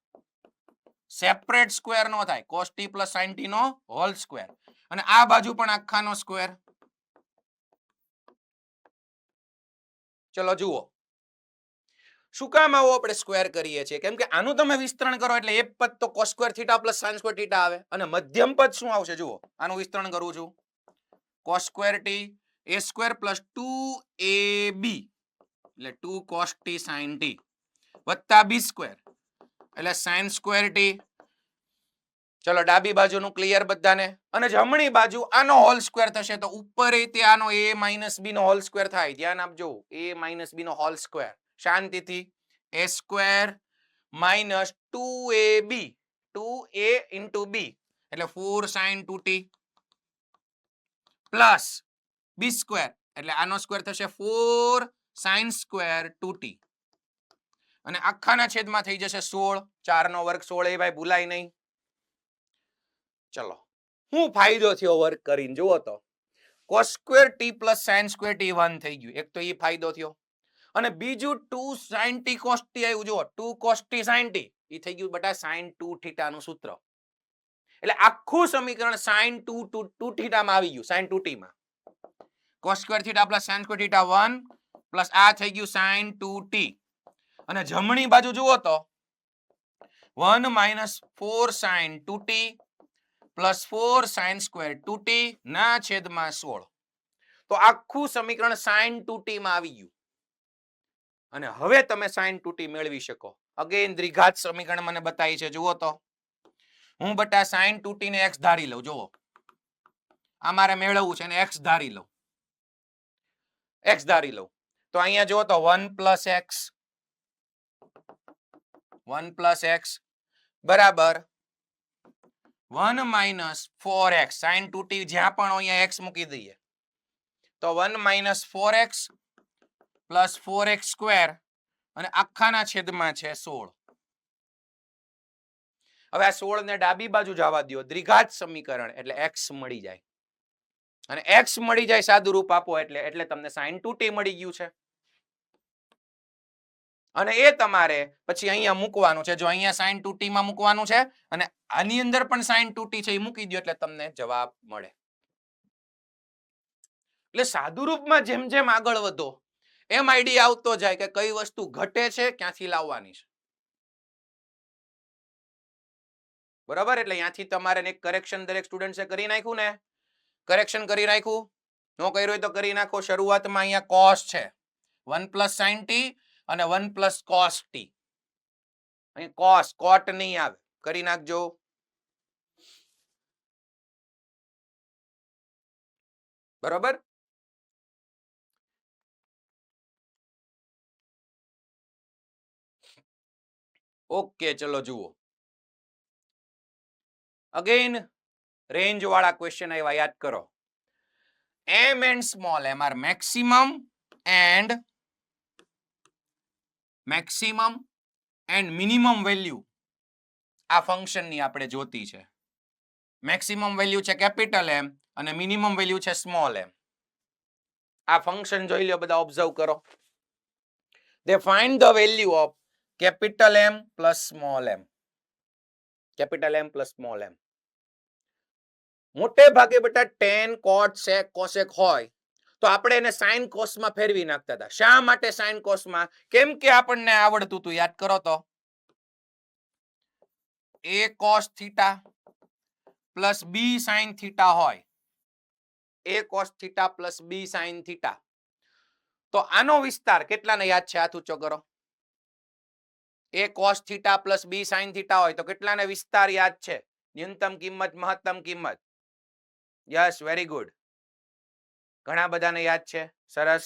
સેપરેટ સ્ક્વેર નો થાય. cos t plus sin t નો હોલ સ્ક્વેર, અને આ બાજુ પણ આખાનો સ્ક્વેર. ચલો જુઓ, શું કામ આવો આપણે સ્ક્વેર કરીએ છીએ? કેમ કે આનું તમે વિસ્તરણ કરો એટલે એક પદ તો cos square theta plus sin square theta આવે, અને મધ્યમ પદ શું આવશે? જુઓ, આનું વિસ્તરણ કરું છું, cos square t a square plus 2ab એટલે 2 cos t sin t વત્તા b સ્ક્વેર એટલે sin સ્ક્વેર t. ચલો ડાબી બાજુનું ક્લિયર બધાને, અને જમણી બાજુ આનો હોલ સ્ક્વેર થશે તો ઉપર તે આનો a માઇનસ b નો હોલ સ્ક્વેર થાય. ધ્યાન આપજો, a માઇનસ b નો હોલ સ્ક્વેર. શાંતિથી a square minus 2ab 2a into b એટલે 4 sin 2t plus b square એટલે આનો સ્ક્વેર થશે 4 sin સ્ક્વેર 2t, અને આખાના છેદમાં થઈ જશે 16. 4 નો વર્ગ 16 એ ભાઈ ભૂલાય નહીં. ચલો, હું ફાયદો થયો વર્ક કરીને? જુઓ તો cos square t plus sin square t 1 થઈ ગયું. એક તો એ ફાયદો થયો, અને બીજું 2 sin t cos t આવ્યું. જુઓ, 2 cos t sin t એ થઈ ગયું બેટા sin 2 થીટા નું સૂત્ર. એટલે આખું સમીકરણ sin 2 થીટા માં આવી ગયું, sin 2t માં. cos square theta plus sin square theta 1 plus આ થઈ ગયું sin 2t, અને જમણી બાજુ જુઓ તો 1 - 4 sin 2t plus 4 sin square 2t ના છેદમાં 16. તો આખું સમીકરણ sin 2t માં આવી ગયું. અને હવે તમે sin 2t મેળવી શકો. અગેન દ્વિઘાત સમીકરણ મને બતાવી છે. જુઓ તો હું બટા sin 2t ને x ધારી લઉં. જુઓ, આ મારે મેળવવું છે, અને x ધારી લઉં. તો અહીંયા જુઓ તો 1 પ્લસ x બરાબર 1 - 4x sin 2t. જ્યાં પણ અહીંયા x મૂકી દઈએ તો 1 - 4x પ્લસ 4x સ્ક્વેર, અને આખાના છેદમાં છે 16. હવે આ 16 ને ડાબી બાજુ જવા દો, દ્વિઘાત સમીકરણ એટલે x મળી જાય, અને x મળી જાય સાદું રૂપ આપો એટલે તમને sin 2t મળી ગયું છે. અને એ તમારે પછી અહીંયા મૂકવાનું છે. જો અહીંયા sin 2t માં મૂકવાનું છે, અને આની અંદર પણ sin 2t છે એ મૂકી દો એટલે તમને જવાબ મળે. એટલે સાદુ રૂપમાં જેમ જેમ આગળ વધો એમ આઈડિયા આવતો જાય કે કઈ વસ્તુ ઘટે છે, ક્યાંથી લાવવાની છે. બરાબર? એટલે ત્યાંથી તમારે એક કરેક્શન દરેક સ્ટુડન્ટ્સે કરી નાખ્યું ને? કરેક્શન કરી નાખ્યું? ન કર્યું હોય તો કરી નાખો. શરૂઆતમાં અહીંયા cos છે, 1 + sin t અને 1 + cos t. અહીં cot નહીં આવે, કરી નાખજો. બરોબર? ઓકે, ચલો જુઓ. અગેન રેન્જ વાળા ક્વેશ્ચન આવ્યા, યાદ કરો. m and small m are maximum and minimum value આ ફંક્શનની આપણે જોતી છે. મેક્સિમમ વેલ્યુ છે કેપિટલ એમ અને મિનિમમ વેલ્યુ છે સ્મોલ એમ. આ ફંક્શન જોઈ લો, બધા ઓબ્ઝર્વ કરો. They find the value of capital M plus small m. Capital M plus small m. મોટે ભાગે બેટા tan cot sec cosec હોય તો આપણે એને sin cos માં ફેરવી નાખતા હતા. શા માટે sin cos માં? કેમ કે આપણને આવડતું હતું, યાદ કરો તો. a cos theta plus b sin theta હોય. a cos theta plus b sin theta. તો આનો વિસ્તાર કેટલાને યાદ છે? હાથ ઊંચો કરો. a cos theta plus b sin theta હોય તો કેટલાને વિસ્તાર યાદ છે? ન્યૂનતમ કિંમત, મહત્તમ કિંમત. Yes, very good. ઘણા બધાને યાદ છે. સરસ.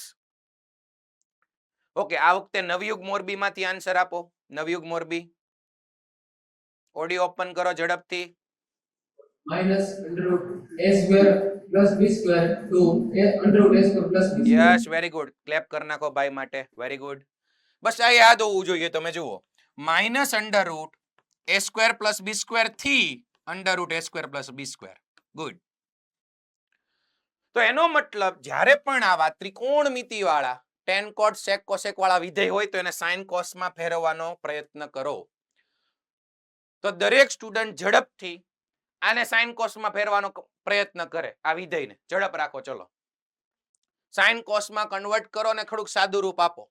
ઓકે, આ વખતે નવયુગ મોરબી માંથી આન્સર આપો. નવયુગ મોરબી, ઓડિયો ઓપન કરો ઝડપથી. minus under root a square plus b square to a under root a square plus b square. Yes, very good. Clap કરી નાખો ભાઈ માટે. Very good. બસ આ યાદ હોવું જોઈએ. તમે જુઓ, minus under root a square plus b square થી under root a square plus b square. Good. તો એનો મતલબ જ્યારે પણ આવા ત્રિકોણમિતિ વાળા tan cot sec cosec વાળા વિધેય હોય તો એને sin cos માં ફેરવવાનો પ્રયત્ન કરો. તો દરેક સ્ટુડન્ટ ઝડપથી આને sin cos માં ફેરવાનો પ્રયત્ન કરે. આ વિધેયને ઝડપ રાખો. ચલો, sin cos માં કન્વર્ટ કરો અને થોડુંક સાદું રૂપ આપો.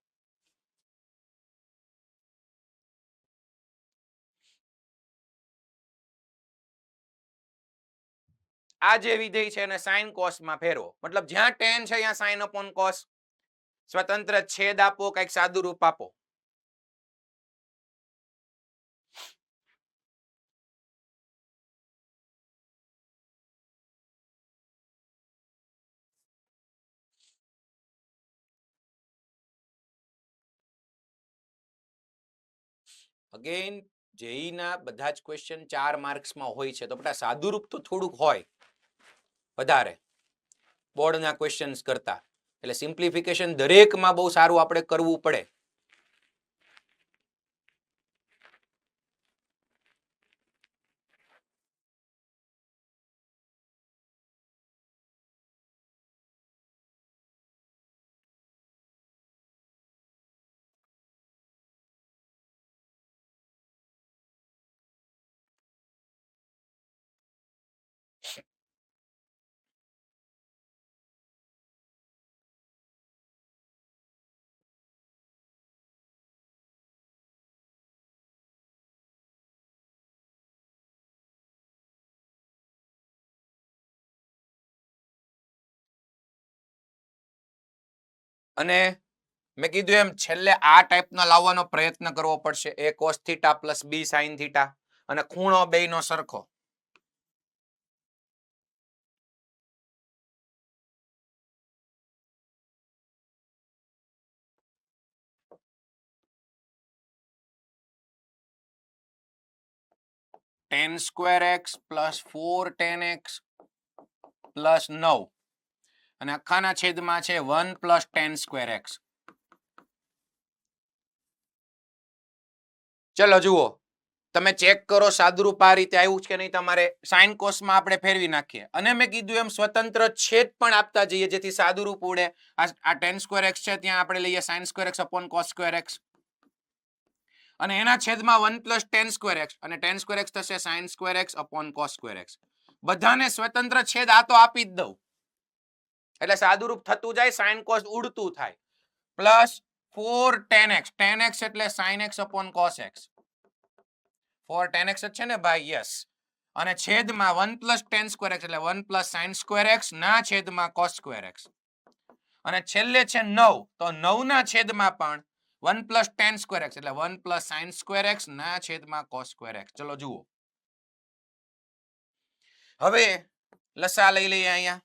આ જે વિધેય છે એને sin cos માં ફેરવો. મતલબ જ્યાં tan છે ત્યાં sin upon cos. સ્વતંત્ર છેદ આપો, કઈક સાદું રૂપ આપો. અગેન જેઈ ના બધા જ ક્વેશ્ચન 4 માર્ક્સ માં હોય છે તો બેટા સાદું રૂપ તો થોડુંક હોય વધારે બોર્ડના ક્વેશ્ચન્સ કરતા. એટલે સિમ્પ્લિફિકેશન દરેકમાં બહુ સારું આપણે કરવું પડે. અને મેં કીધું એમ છેલ્લે આ ટાઈપનો લાવવાનો પ્રયત્ન કરવો પડશે. a cos theta plus b sin theta અને ખૂણો બેયનો સરખો. tan square x plus 4 tan x plus 9 અને આખાના છેદમાં છે 1 plus tan square x. ચલો જુઓ, તમે ચેક કરો સાદુરૂપ આ રીતે આવ્યું છે કે નહીં. તમારે sin cos માં આપણે ફેરવી નાખીએ અને મેં કીધું એમ સ્વતંત્ર છેદ પણ આપતા જઈએ જેથી સાદુરૂપ ઉડે. આ tan square x છે ત્યાં આપણે લઈએ sin square x upon cos square x અને એના છેદમાં 1 plus tan square x અને tan square x થશે sin square x upon cos square x. બધાને સ્વતંત્ર છેદ આ તો આપી જ દઉં એટલે સાદુરૂપ થતું જાય, sin cos ઉડતું થાય. Plus 4 tan x. tan x એટલે sin x upon cos x. 4 tan x છે ને ભાઈ? યસ. અને છેદમાં 1 plus tan square x એટલે 1 plus sin square x ના છેદમાં cos square x. અને છેલ્લે છે 9 તો 9 ના છેદમાં પણ 1 plus tan square x એટલે 1 plus sin square x ના છેદમાં cos square x. ચલો જુઓ, હવે લસા લઈ લઈએ. અહીંયા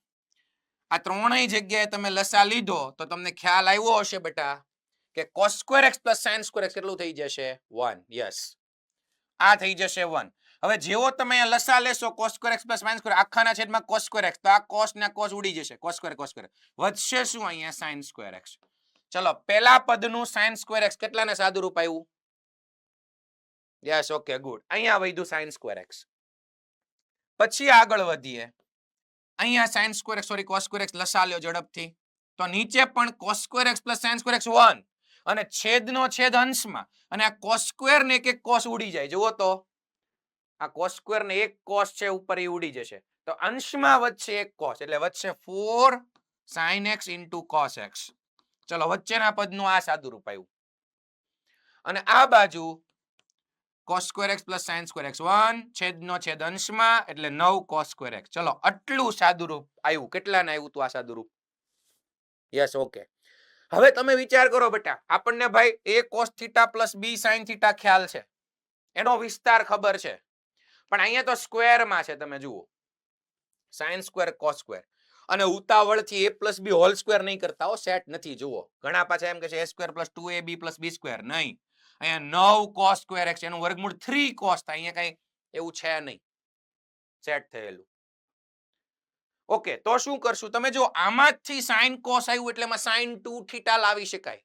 આ ત્રણેય જગ્યાએ તમે લસા લીધો તો તમને ખ્યાલ આવ્યો હશે બેટા કે cos square x plus sin square x કેટલું થઈ જશે? 1. યસ, આ થઈ જશે 1. હવે જેવો તમે અહીંયા લસા લેશો cos square x plus sin square આખાના છેદમાં cos square x તો આ cos ને cos ઉડી જશે. cos square વધશે શું અહીંયા? sin square x. ચલો, પહેલા પદનું sin square x કેટલાને સાદુરૂપ આવ્યું? Yes okay good. અહીંયા વધ્યું sin સ્ક્વેર x. પછી આગળ વધીએ. અહીંયા sin square x sorry cos square x લસા લ્યો ઝડપથી. તો નીચે પણ cos square x plus sin square x 1 અને છેદનો છેદ અંશમાં અને આ cos સ્ક્વેર ને એક cos ઉડી જાય. જુઓ તો આ cos સ્ક્વેર ને એક cos છે ઉપર એ ઉડી જશે. તો અંશમાં વધશે એક cos એટલે વધશે 4 sin x into cos x. ચલો વચ્ચેના પદનું આ સાદુરૂપ આવ્યું. અને આ બાજુ cos square x plus sin square x 1 છેદનો છેદ અંશમાં એટલે 9 cos સ્ક્વેર x. ચલો આટલું સાદુરૂપ આવ્યું. કેટલાને આવ્યું તું આ સાદુરૂપ? Yes okay. હવે તમે વિચાર કરો બેટા, આપણને ભાઈ a cos theta plus b sin theta ખ્યાલ છે, એનો વિસ્તાર ખબર છે, પણ અહીંયા તો સ્ક્વેર માં છે. તમે જુઓ sin સ્ક્વેર cos સ્ક્વેર અને ઉતાવળથી a plus b whole square નહીં કરતા હો, સેટ નથી. જુઓ ઘણા પાછા એમ કે છે a square plus 2ab plus b square. નહીં, અહીંયા 9 cos સ્ક્વેર x એનું વર્ગમૂળ 3 cos થાય. અહીંયા કઈ એવું છે નહીં સેટ થયેલું. ઓકે, તો શું કરશું? તમે જો આમાંથી sin cos આવ્યું એટલે એમાં sin 2 થીટા લાવી શકાય.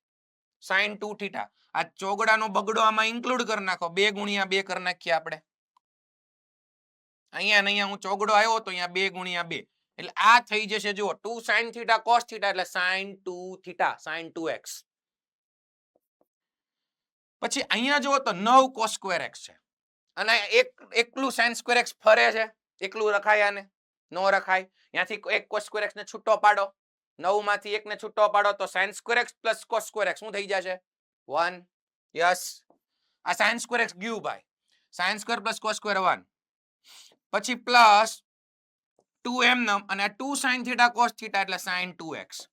sin 2 થીટા આ ચોગડાનો બગડો આમાં ઇન્ક્લુડ કરી નાખો. 2 ગુણ્યા 2 કરી નાખીએ આપણે. અહીંયા ને અહીંયા હું ચોગડો આવ્યો તો અહીંયા 2 ગુણ્યા 2 એટલે આ થઈ જશે. જુઓ 2 sin થીટા cos થીટા એટલે sin 2 થીટા sin 2x. પછી અહીંયા જુઓ તો 9 cos સ્ક્વેર x છે અને એકલું sin સ્ક્વેર x ફરે છે. એકલું રખાય આને? નો રખાય. ત્યાંથી એક cos સ્ક્વેર x ને છૂટો પાડો. 9 માંથી એક ને છૂટો પાડો તો sin square x plus cos square x શું થઈ જશે? 1. યસ, આ sin સ્ક્વેર x ગયું ભાઈ. sin square plus cos square 1 પછી પ્લસ 2 એમ નમ અને 2 sin થીટા cos થીટા એટલે sin 2x.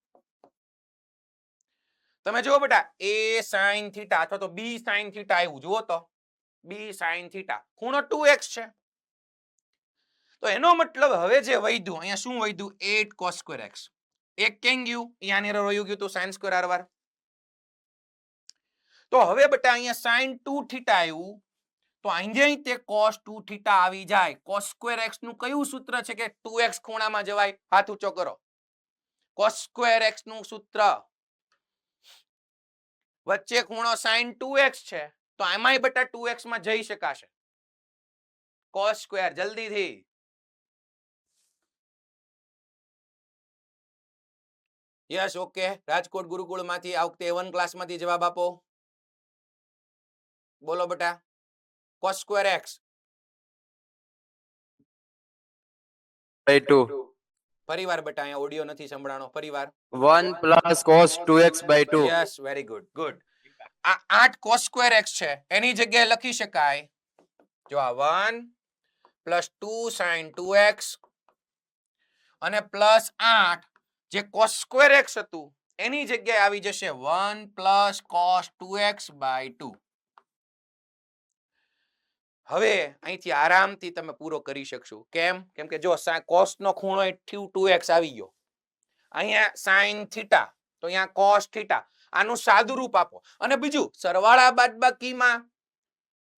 તમે જુઓ બેટા a sin થીટા અથવા તો b sin થીટા આવ્યું. જુઓ તો b sin થીટા ખૂણો 2x છે. તો એનો મતલબ હવે જે વધ્યું અહીંયા શું વધ્યું? 8 cos સ્ક્વેર x. એક કેમ ગયું? અહીંયાની રહ્યું ગયું તો sin સ્ક્વેર r. તો હવે બેટા અહીંયા sin 2 થીટા આવ્યું તો અહીંયા તે cos 2 થીટા આવી જાય. cos સ્ક્વેર x નું કયું સૂત્ર છે કે 2x ખૂણામાં જવાય? હાથ ઊંચો કરો. cos સ્ક્વેર x નું સૂત્ર વચ્ચે ખૂણો sin 2x છે તો આમાંય બેટા 2x માં જઈ શકાશે. cos સ્ક્વેર જલ્દીથી. Yes okay. રાજકોટ ગુરુકુળ માંથી આ વખતે A1 ક્લાસ માંથી જવાબ આપો. બોલો બેટા. cos square x by 2. પરિવાર બેટા અહીંયા ઓડિયો નથી સંભળાણો. પરિવાર 1 plus cos 2x by 2. Yes very good good. આ 8 cos સ્ક્વેર x છે એની જગ્યાએ લખી શકાય. જો આ 1 plus 2 sin 2x અને પ્લસ 8 જે cos સ્ક્વેર x હતું એની જગ્યાએ આવી જશે 1 plus cos 2x by 2. હવે અહીંથી આરામથી તમે પૂરો કરી શકશો. કેમ? કેમ કે જો cos નો ખૂણો 2x આવી ગયો. અહીંયા sin થીટા તો અહીંયા cos થીટા. આનું સાદુરૂપ આપો. અને બીજું સરવાળા બાદબાકીમાં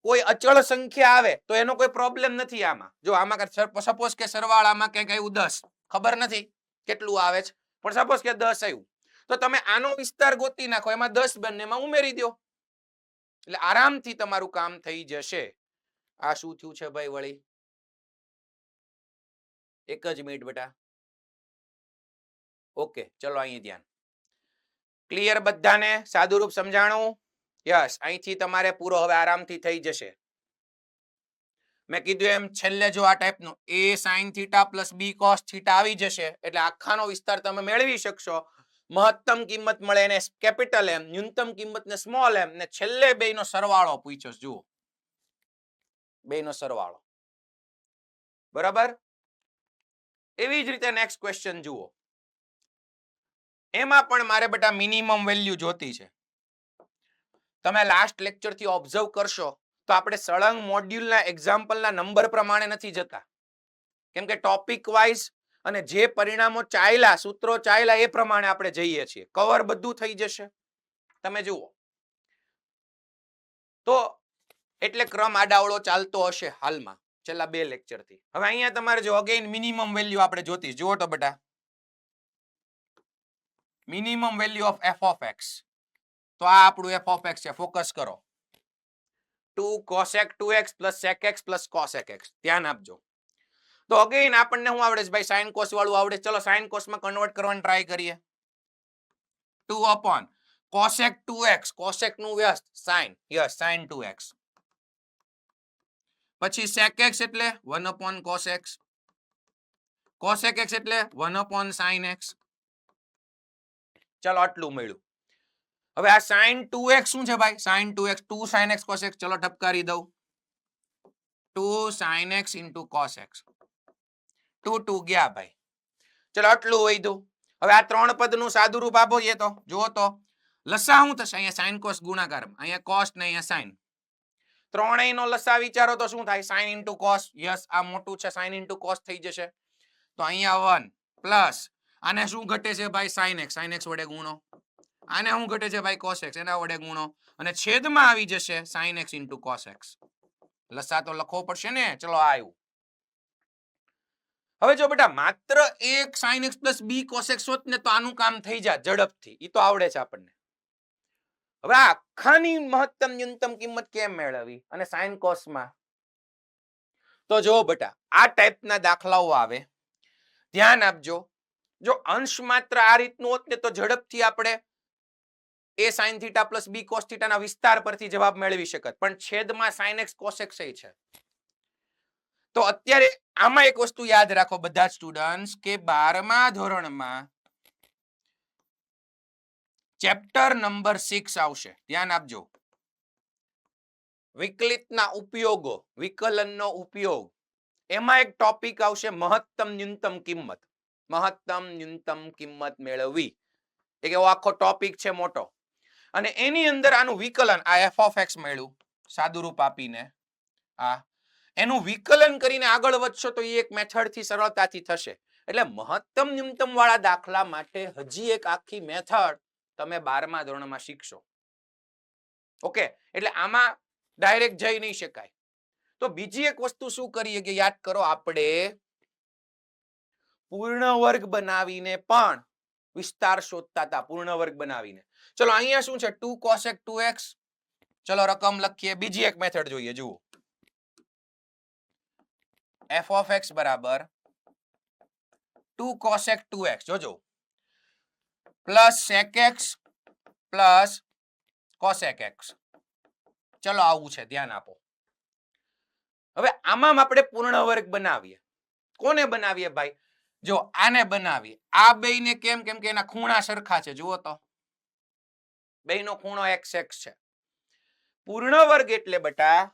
કોઈ અચળ સંખ્યા આવે તો એનો કોઈ પ્રોબ્લેમ નથી આમાં. જો આમાં સપોઝ કે સરવાળામાં કંઈક આવ્યું 10, ખબર નથી કેટલું આવે છે, પણ સપોઝ કે 10 આવ્યું તો તમે આનો વિસ્તાર ગોતી નાખો, એમાં 10 બંનેમાં ઉમેરી દો એટલે આરામથી તમારું કામ થઈ જશે. આ શું થયું છે ભાઈ? વળી એક જ મિનિટ બેટા. ઓકે ચલો અહીં ધ્યાન. ક્લિયર બધાને? સાદુરૂપ સમજાણું? યસ. અહીંથી તમારે પૂરો હવે આરામથી થઈ જશે. મેં કીધું એમ છેલ્લે જો આ ટાઈપનું a sin theta plus b cos theta આવી જશે એટલે આખાનો વિસ્તાર તમે મેળવી શકશો. મહત્તમ કિંમત મળે એને કેપિટલ M, ન્યૂનતમ કિંમત ને સ્મોલ m ને છેલ્લે બેયનો સરવાળો પૂછ્યો. જુઓ બેયનો સરવાળો. બરાબર? એવી જ રીતે નેક્સ્ટ ક્વેશ્ચન જુઓ. એમાં પણ મારે બેટા મિનિમમ વેલ્યુ જોતી છે. તમે લાસ્ટ લેક્ચર થી ઓબ્ઝર્વ કરશો તો આપણે સળંગ મોડ્યુલના એક્ઝામ્પલના નંબર પ્રમાણે નથી જતા, કેમ કે ટોપિક વાઇઝ અને જે પરિણામો ચાલ્યા, સૂત્રો ચાલ્યા એ પ્રમાણે આપણે જઈએ છીએ. કવર બધું થઈ જશે. તમે જુઓ તો એટલે ક્રમ આડાવળો ચાલતો હશે હાલમાં છેલ્લા 2 લેક્ચર થી. હવે અહીંયા તમારે જો અગેન મિનિમમ વેલ્યુ આપણે જોતી. જુઓ તો બેટા minimum value of f of x. તો આ આપણું f of x છે. ફોકસ કરો. 2 cosec 2x plus sec x plus cosec x. ધ્યાન આપજો. તો અગેન આપણને શું આવડે છે ભાઈ? sin cos વાળું આવડે છે. ચલો sin cos માં કન્વર્ટ કરવાની ટ્રાય કરીએ. 2 upon cosec 2x, cosec નું વ્યસ્ત sin, યસ sin 2x. પછી sec x એટલે 1 upon cos x, cosec x એટલે 1 upon sin x. ચલો આટલું મળ્યું. હવે આ sin 2x શું છે ભાઈ? sin 2x 2 sin x cos x. ચલો ઠપકારી દઉં. 2 sin x into cos x. 2 ગયા ભાઈ. ચલો આટલું વધ્યું. હવે આ ત્રણ પદનું સાદું રૂપ આપો એ તો જુઓ તો લસા શું થશે? અહીંયા sin cos ગુણાકાર, અહીંયા cos ને અહીંયા sin. ત્રણેયનો લસા વિચારો તો શું થાય? sin into cos. યસ આ મોટું છે, sin into cos થઈ જશે. તો અહીંયા 1 પ્લસ આને શું ઘટે છે ભાઈ? sin x. sin x વડે ગુણો. આને શું ઘટે છે ભાઈ? cos x. એના વડે ગુણો અને છેદમાં આવી જશે sin x into cos x. લસા તો લખવો પડશે ને. ચલો આ આવ્યું. હવે જો બેટા માત્ર એક sin x plus b cos x હોત ને તો આનું કામ થઈ જાય ઝડપથી. ઈ તો આવડે છે આપણને. હવે આ આખાની મહત્તમ ન્યૂનતમ કિંમત કેમ મેળવી અને sin cos માં? તો જો બેટા આ ટાઈપના દાખલાઓ આવે, ધ્યાન આપજો. જો અંશ માત્ર આ રીતનું હોત ને તો ઝડપથી આપણે a sin theta plus b cos theta ના વિસ્તાર પરથી જવાબ મેળવી શકત. પણ છેદમાં sin x cos x છે. તો અત્યારે આમાં એક વસ્તુ યાદ રાખો બધા સ્ટુડન્ટ્સ કે 12મા ધોરણમાં ચેપ્ટર નંબર 6 આવશે. ધ્યાન આપજો. વિકલિતના ઉપયોગો, વિકલનનો ઉપયોગ. એમાં એક ટોપિક આવશે મહત્તમ ન્યૂનતમ કિંમત. મહત્તમ ન્યૂનતમ કિંમત મેળવવી. એક એવો આખો ટોપિક છે મોટો. અને એની અંદર આનું વિકલન, આ f of x મળ્યું સાદું રૂપ આપીને, આ એનું વિકલન કરીને આગળ વધશો તો એ એક મેથડ થી સરળતાથી થશે. એટલે મહત્તમ ન્યૂનતમ વાળા દાખલા માટે હજી એક આખી મેથડ તમે 12મા ધોરણમાં શીખશો. ઓકે, એટલે આમાં ડાયરેક્ટ જઈ નહીં શકાય. તો બીજી એક વસ્તુ શું કરીએ કે યાદ કરો, આપણે પૂર્ણ વર્ગ બનાવીને પણ વિસ્તાર શોધતા હતા. પૂર્ણ વર્ગ બનાવીને. ચલો અહીંયા શું છે? 2 cosec 2x. ચલો રકમ લખીએ. બીજી એક મેથડ જોઈએ. જુઓ, f of x બરાબર 2 cosec 2x. જોજો, plus sec x plus cosec x. ચલો આવું છે, ધ્યાન આપો. હવે આમાં આપણે પૂર્ણ વર્ગ બનાવીએ. કોને બનાવીએ ભાઈ? જો આને બનાવીએ. આ બેયને કેમ? કેમ કે એના ખૂણા સરખા છે. જુઓ તો બેયનો ખૂણો x x છે. પૂર્ણ વર્ગ એટલે બેટા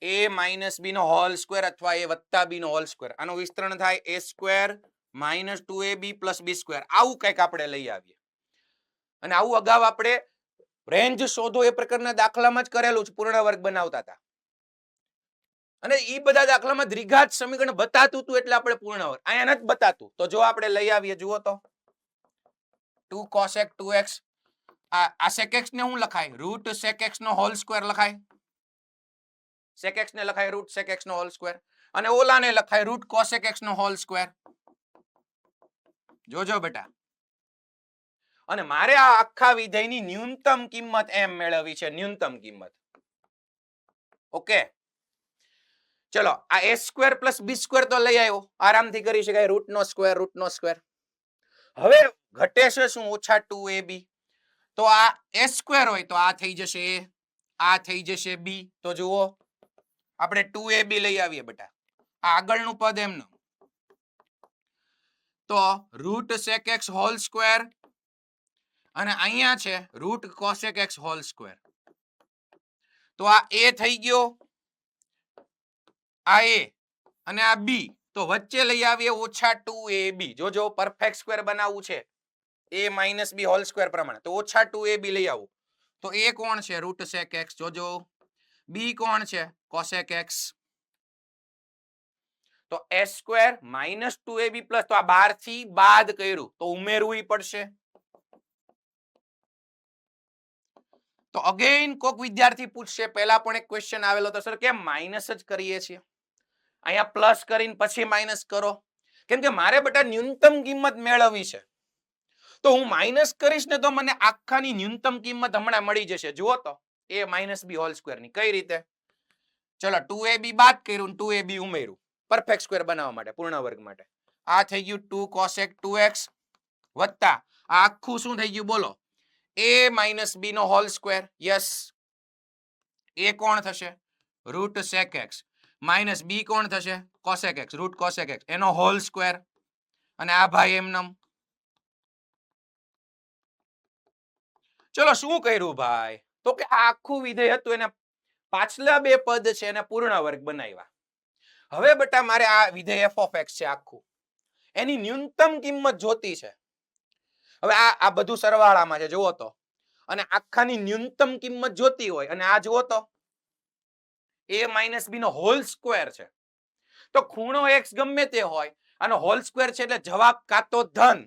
a minus b નો હોલ સ્ક્વેર અથવા a વત્તા b નો હોલ સ્ક્વેર. આનું વિસ્તરણ થાય a square minus 2ab plus b square. આવું કંઈક આપણે લઈ આવીએ. અને આવું અગાઉ આપણે રેન્જ શોધો એ પ્રકારના દાખલામાં જ કરેલું છે. પૂર્ણ વર્ગ બનાવતા હતા અને ઈ બધા દાખલામાં દ્વિઘાત સમીકરણ બતાતું હતું એટલે આપણે પૂર્ણ વર્ગ. અહીંયા નથી બતાતું. તો જો આપણે લઈ આવીએ, જુઓ તો 2 cosec 2x. આ sec x ને શું લખાય? રૂટ sec x નો હોલ સ્ક્વેર લખાય. sec x ને લખાય રૂટ sec x નો હોલ સ્ક્વેર અને ઓલાને લખાય રૂટ cosec x નો હોલ સ્ક્વેર. જોજો બેટા. અને મારે આ આખા વિધેયની ન્યૂનતમ કિંમત એમ મેળવવી છે. ન્યૂનતમ કિંમત. ઓકે, ચલો આ a square plus b square તો લઈ આવ્યો, આરામથી કરી શકાય. રૂટ નો સ્ક્વેર, રૂટ નો સ્ક્વેર. હવે ઘટે છે શું? ઓછા 2ab. તો આ a સ્ક્વેર હોય તો આ થઈ જશે a, આ થઈ જશે b. તો જુઓ આપણે 2ab લઈ આવીએ બેટા. આ આગળનું પદ એમનું. તો root sec x whole square અને અહીંયા છે root cosec x whole square. તો આ a થઈ ગયો, આ a અને આ b. તો વચ્ચે લઈ આવીએ ઓછા 2ab. જોજો પરફેક્ટ સ્ક્વેર બનાવવું છે a minus b whole square પ્રમાણે. તો ઓછા 2ab લઈ આવું. તો a કોણ છે? Root sec x. જોજો b કોણ છે? cosec x. તો a square minus 2ab plus, તો આ 12 થી બાદ કર્યું તો ઉમેરવું પડશે. તો અગેન કોક વિદ્યાર્થી પૂછશે, પહેલા પણ એક ક્વેશ્ચન આવેલો તો સર કેમ માઇનસ જ કરીએ છીએ? અહીંયા પ્લસ કરીને પછી માઇનસ કરો. કેમ કે મારે બેટા ન્યૂનતમ કિંમત મેળવવી છે. તો હું માઇનસ કરીશ ને તો મને આખાની ન્યૂનતમ કિંમત હમણાં મળી જશે. જુઓ તો a minus b whole square ની. કઈ રીતે? ચલો 2ab બાદ કર્યું ને 2ab ઉમેર્યું પરફેક્ટ સ્ક્વેર બનાવવા માટે, પૂર્ણ વર્ગ માટે. આ થઈ ગયું 2 cosec 2x વત્તા આ આખું શું થઈ ગયું બોલો? a માઇનસ બી નો હોલ સ્ક્વેર. યસ, a કોણ થશે? Root sec x minus b કોણ થશે? cosec x, root cosec x એનો હોલ સ્ક્વેર. અને આ ભાઈ એમનેમ. ચલો શું કર્યું ભાઈ? તો કે આ આખું વિધેય હતું એને પાછલા બે પદ છે એને પૂર્ણ વર્ગ બનાવ્યા. હવે બેટા મારે આ વિધેય f of x છે આખું, એની ન્યૂનતમ કિંમત જોતી છે. હવે આ બધું સરવાળામાં છે જુઓ તો, અને આખાની ન્યૂનતમ કિંમત જોતી હોય અને આ જુઓ તો a માઇનસ બી નો હોલ સ્ક્વેર છે. તો ખૂણો x ગમે તે હોય, આનો હોલ સ્ક્વેર છે એટલે જવાબ કાં તો ધન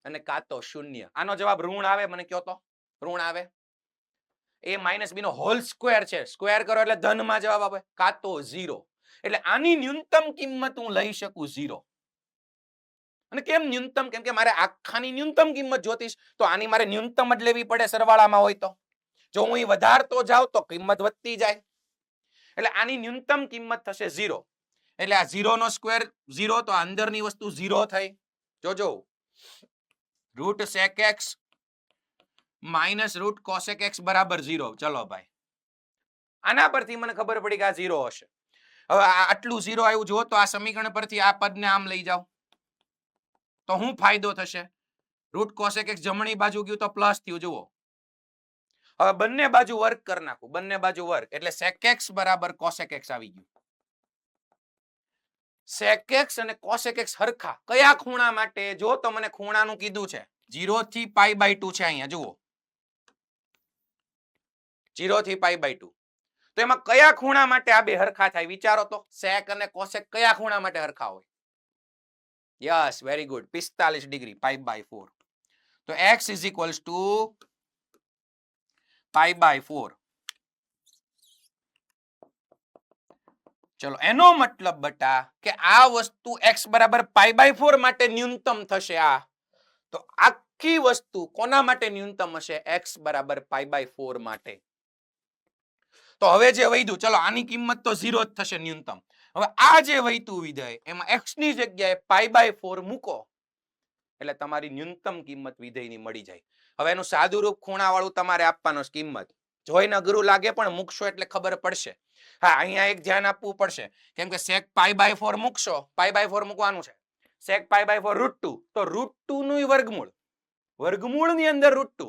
અને કાં તો શૂન્ય. આનો જવાબ ઋણ આવે, મને કહો તો ઋણ આવે. a માઇનસ બી નો હોલ સ્ક્વેર છે, સ્ક્વેર કરો એટલે ધનમાં જવાબ આવે, કાં તો 0. એટલે આની ન્યૂનતમ કિંમત હું લઈ શકું 0. અને કેમ ન્યૂનતમ? કેમ કે મારે આખાની ન્યૂનતમ કિંમત જોતીશ તો આની મારે ન્યૂનતમ જ લેવી પડે સરવાળામાં હોય તો. જો હું વધારતો જાઉં તો કિંમત વધતી જાય. એટલે આની ન્યૂનતમ કિંમત થશે 0. એટલે આ 0 નો સ્ક્વેર 0, તો આ અંદરની વસ્તુ 0 થઈ. જોજો, root sec x minus root cosec x બરાબર 0. ચલો ભાઈ, આના પરથી મને ખબર પડી કે આ 0 હશે. હવે આટલું 0 આવ્યું જુઓ તો આ સમીકરણ પરથી આ પદને આમ લઈ જાઓ તો શું ફાયદો થશે? રૂટ cosec x જમણી બાજુ ગયું તો પ્લસ થયું જુઓ. હવે બંને બાજુ વર્ગ કરી નાખું, બંને બાજુ વર્ગ એટલે sec x બરાબર cosec x આવી ગયું. sec x અને cosec x હરખા કયા ખૂણા માટે? જો તો મને ખૂણાનું કીધું છે 0 થી π/2 છે અહીંયા જુઓ, 0 થી π/2. તો એમાં કયા ખૂણા માટે આ બે હરખા થાય? વિચારો તો, sec અને cosec કયા ખૂણા માટે હરખા હોય? Yes, very good, 45 degree, π/4. તો x is equals to π/4. ચલો એનો મતલબ બટા કે આ વસ્તુ x બરાબર π/4 માટે ન્યૂનતમ થશે. આ તો આખી વસ્તુ કોના માટે ન્યૂનતમ હશે? x બરાબર π/4 માટે. તો હવે જે વધ્યું, ચલો આની કિંમત તો 0 જ થશે ન્યૂનતમ. હવે આ જે વધ્યું વિધેય એમાં x ની જગ્યાએ π/4 મૂકો એટલે તમારી ન્યૂનતમ કિંમત વિધેયની મળી જાય. હવે એનું સાદુરૂપ ખૂણાવાળું તમારે આપવાનું કિંમત. જોઈને અઘરું લાગે પણ મૂકશો એટલે ખબર પડશે. હા, અહીંયા એક ધ્યાન આપવું પડશે કેમ કે sec π/4 મૂકશો, π/4 મૂકવાનું છે, sec π/4 √2, તો √2 નું વર્ગમૂળ, વર્ગમૂળની અંદર √2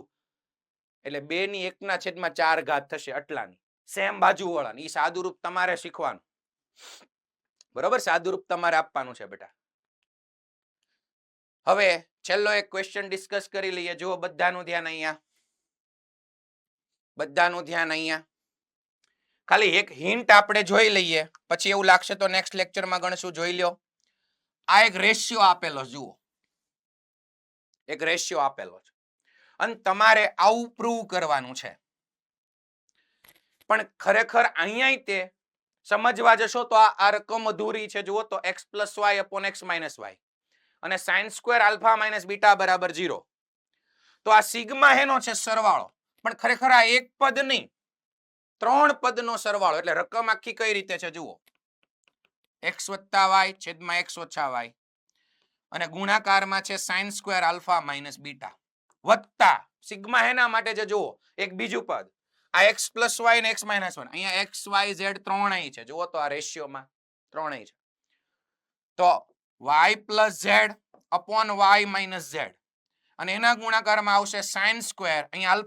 એટલે 2 ની 1/4 ઘાત થશે આટલાની. સેમ બાજુ વાળાની. ઈ સાદુરૂપ તમારે શીખવાનું, બરોબર? સાદુરૂપ તમારે આપવાનું છે બેટા. હવે છેલ્લો એક ક્વેશ્ચન ડિસ્કસ કરી લઈએ. જુઓ બધાનું ધ્યાન અહીંયા, બધાનું ધ્યાન અહીંયા. ખાલી એક હિન્ટ આપણે જોઈ લઈએ, પછી એવું લાગશે તો નેક્સ્ટ લેક્ચરમાં ગણશું. જોઈ લ્યો, આ એક રેશિયો આપેલો, જુઓ એક રેશિયો આપેલો છે અને તમારે આવું પ્રૂવ કરવાનું છે. પણ ખરેખર અહીંયા તે સમજવા જશો તો આ રકમ અધૂરી છે. જુઓ તો x + y / x - y અને sin² α - β બરાબર 0. તો આ સિગ્મા હેનો છે સરવાળો, પણ ખરેખર આ એક પદ નહીં, 3 પદનો સરવાળો. એટલે રકમ આખી કઈ રીતે છે જુઓ, x + y છેદમાં x - y અને ગુણાકારમાં છે sin² α - β વત્તા સિગ્મા હેના માટે જે જુઓ એક બીજું પદ, આ x + y ને x - 1, અહીંયા x y z ત્રણેય છે. જુઓ તો આ રેશિયોમાં ત્રણેય છે. તો y + z / y - z અને એના ગુણાકારમાં આવશે sin², અહીંયા α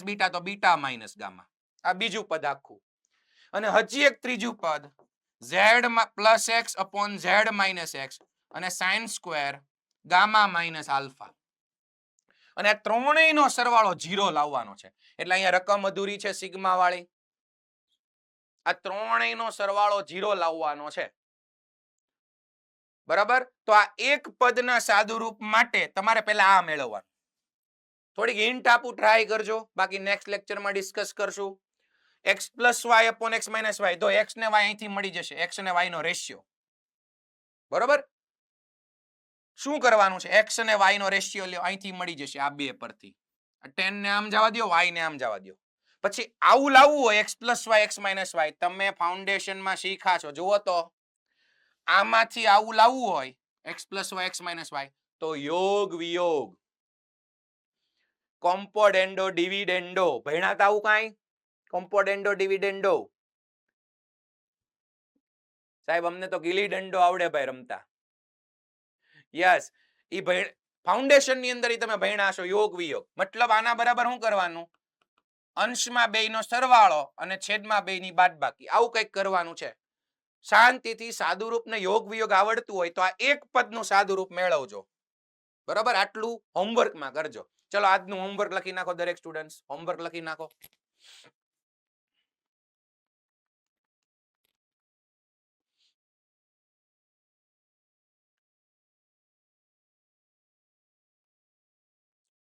- β તો β - ગામા. આ બીજું પદ આખું. અને હજી એક ત્રીજું પદ z + x / z - x અને sin² γ - α. અને આ ત્રણેયનો સરવાળો 0 લાવવાનો છે. એટલે અહીંયા રકમ અધૂરી છે સિગ્મા વાળી. આ ત્રણેયનો સરવાળો 0 લાવવાનો છે, બરાબર? તો આ એક પદના સાદુરૂપ માટે તમારે પહેલા આ મેળવવાનું. થોડીક હિન્ટ આપું, ટ્રાય કરજો, બાકી નેક્સ્ટ લેક્ચરમાં ડિસ્કસ કરશું. x + y / x - y, તો x ને y અહીંથી મળી જશે, x અને y નો રેશિયો, બરોબર? શું કરવાનું છે? x અને y નો રેશિયો લ્યો, અહીંથી મળી જશે આ બે પરથી. 10 ને આમ જવા દો, y ને આમ જવા દો. પછી આવું લાવવું હોય x plus y x minus y, તમે ફાઉન્ડેશનમાં શીખા છો. જુઓ તો આમાંથી આવું લાવવું હોય x plus y x minus y તો યોગ વિયોગ, કોમ્પોડેન્ડો ડિવિડેન્ડો ભણ્યા તા આવું કાંઈ? કોમ્પોડેન્ડો ડિવિડેન્ડો સાહેબ અમને તો ગીલી દંડો આવડે ભાઈ રમતા. યસ, ઈ ફાઉન્ડેશન ની અંદર તમે ભણ્યા છો યોગ વિયોગ. મતલબ આના બરાબર શું કરવાનું? અંશમાં બેયનો સરવાળો અને છેદમાં બેયની બાદબાકી, આવું કંઈક કરવાનું છે. શાંતિથી સાદુરૂપ ને યોગ વિયોગ આવડતું હોય તો આ એક પદનું સાદુરૂપ મેળવજો. બરાબર, આટલું હોમવર્કમાં કરજો. ચલો આજનું હોમવર્ક લખી નાખો દરેક સ્ટુડન્ટ, હોમવર્ક લખી નાખો.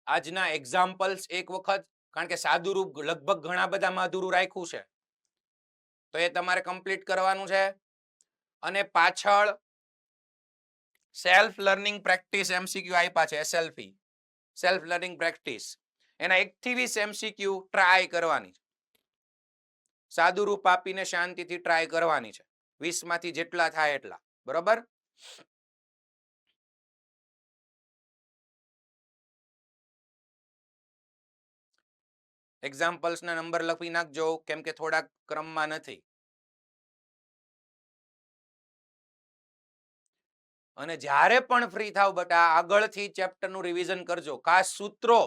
આજના એક્ઝામ્પલ્સ એક વખત, કારણ કે સાદુરૂપ લગભગ ઘણા બધામાં અધૂરું રાખ્યું છે તો એ તમારે કમ્પ્લીટ કરવાનું છે. અને પાછળ સેલ્ફ લર્નિંગ પ્રેક્ટિસ એમસીક્યુ આપ્યા છે, એસએલપી સેલ્ફ લર્નિંગ પ્રેક્ટિસ, એના 1 થી 20 એમસીક્યુ ટ્રાય કરવાની છે. સાદુરૂપ આપીને શાંતિથી ટ્રાય કરવાની છે, 20 માંથી જેટલા થાય એટલા. બરોબર, એક્ઝામ્પલ્સ ના નંબર લખી નાખજો કેમ કે થોડા ક્રમમાં નથી. અને જ્યારે પણ ફ્રી થાવ બટા આગળથી ચેપ્ટરનું રિવિઝન કરજો. ખાસ સૂત્રો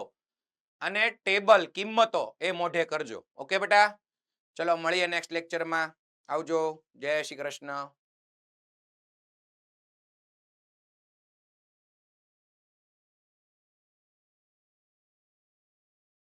અને ટેબલ કિંમતો એ મોઢે કરજો. ઓકે બેટા, ચલો મળીએ નેક્સ્ટ લેક્ચરમાં. આવજો. જય શ્રી કૃષ્ણ.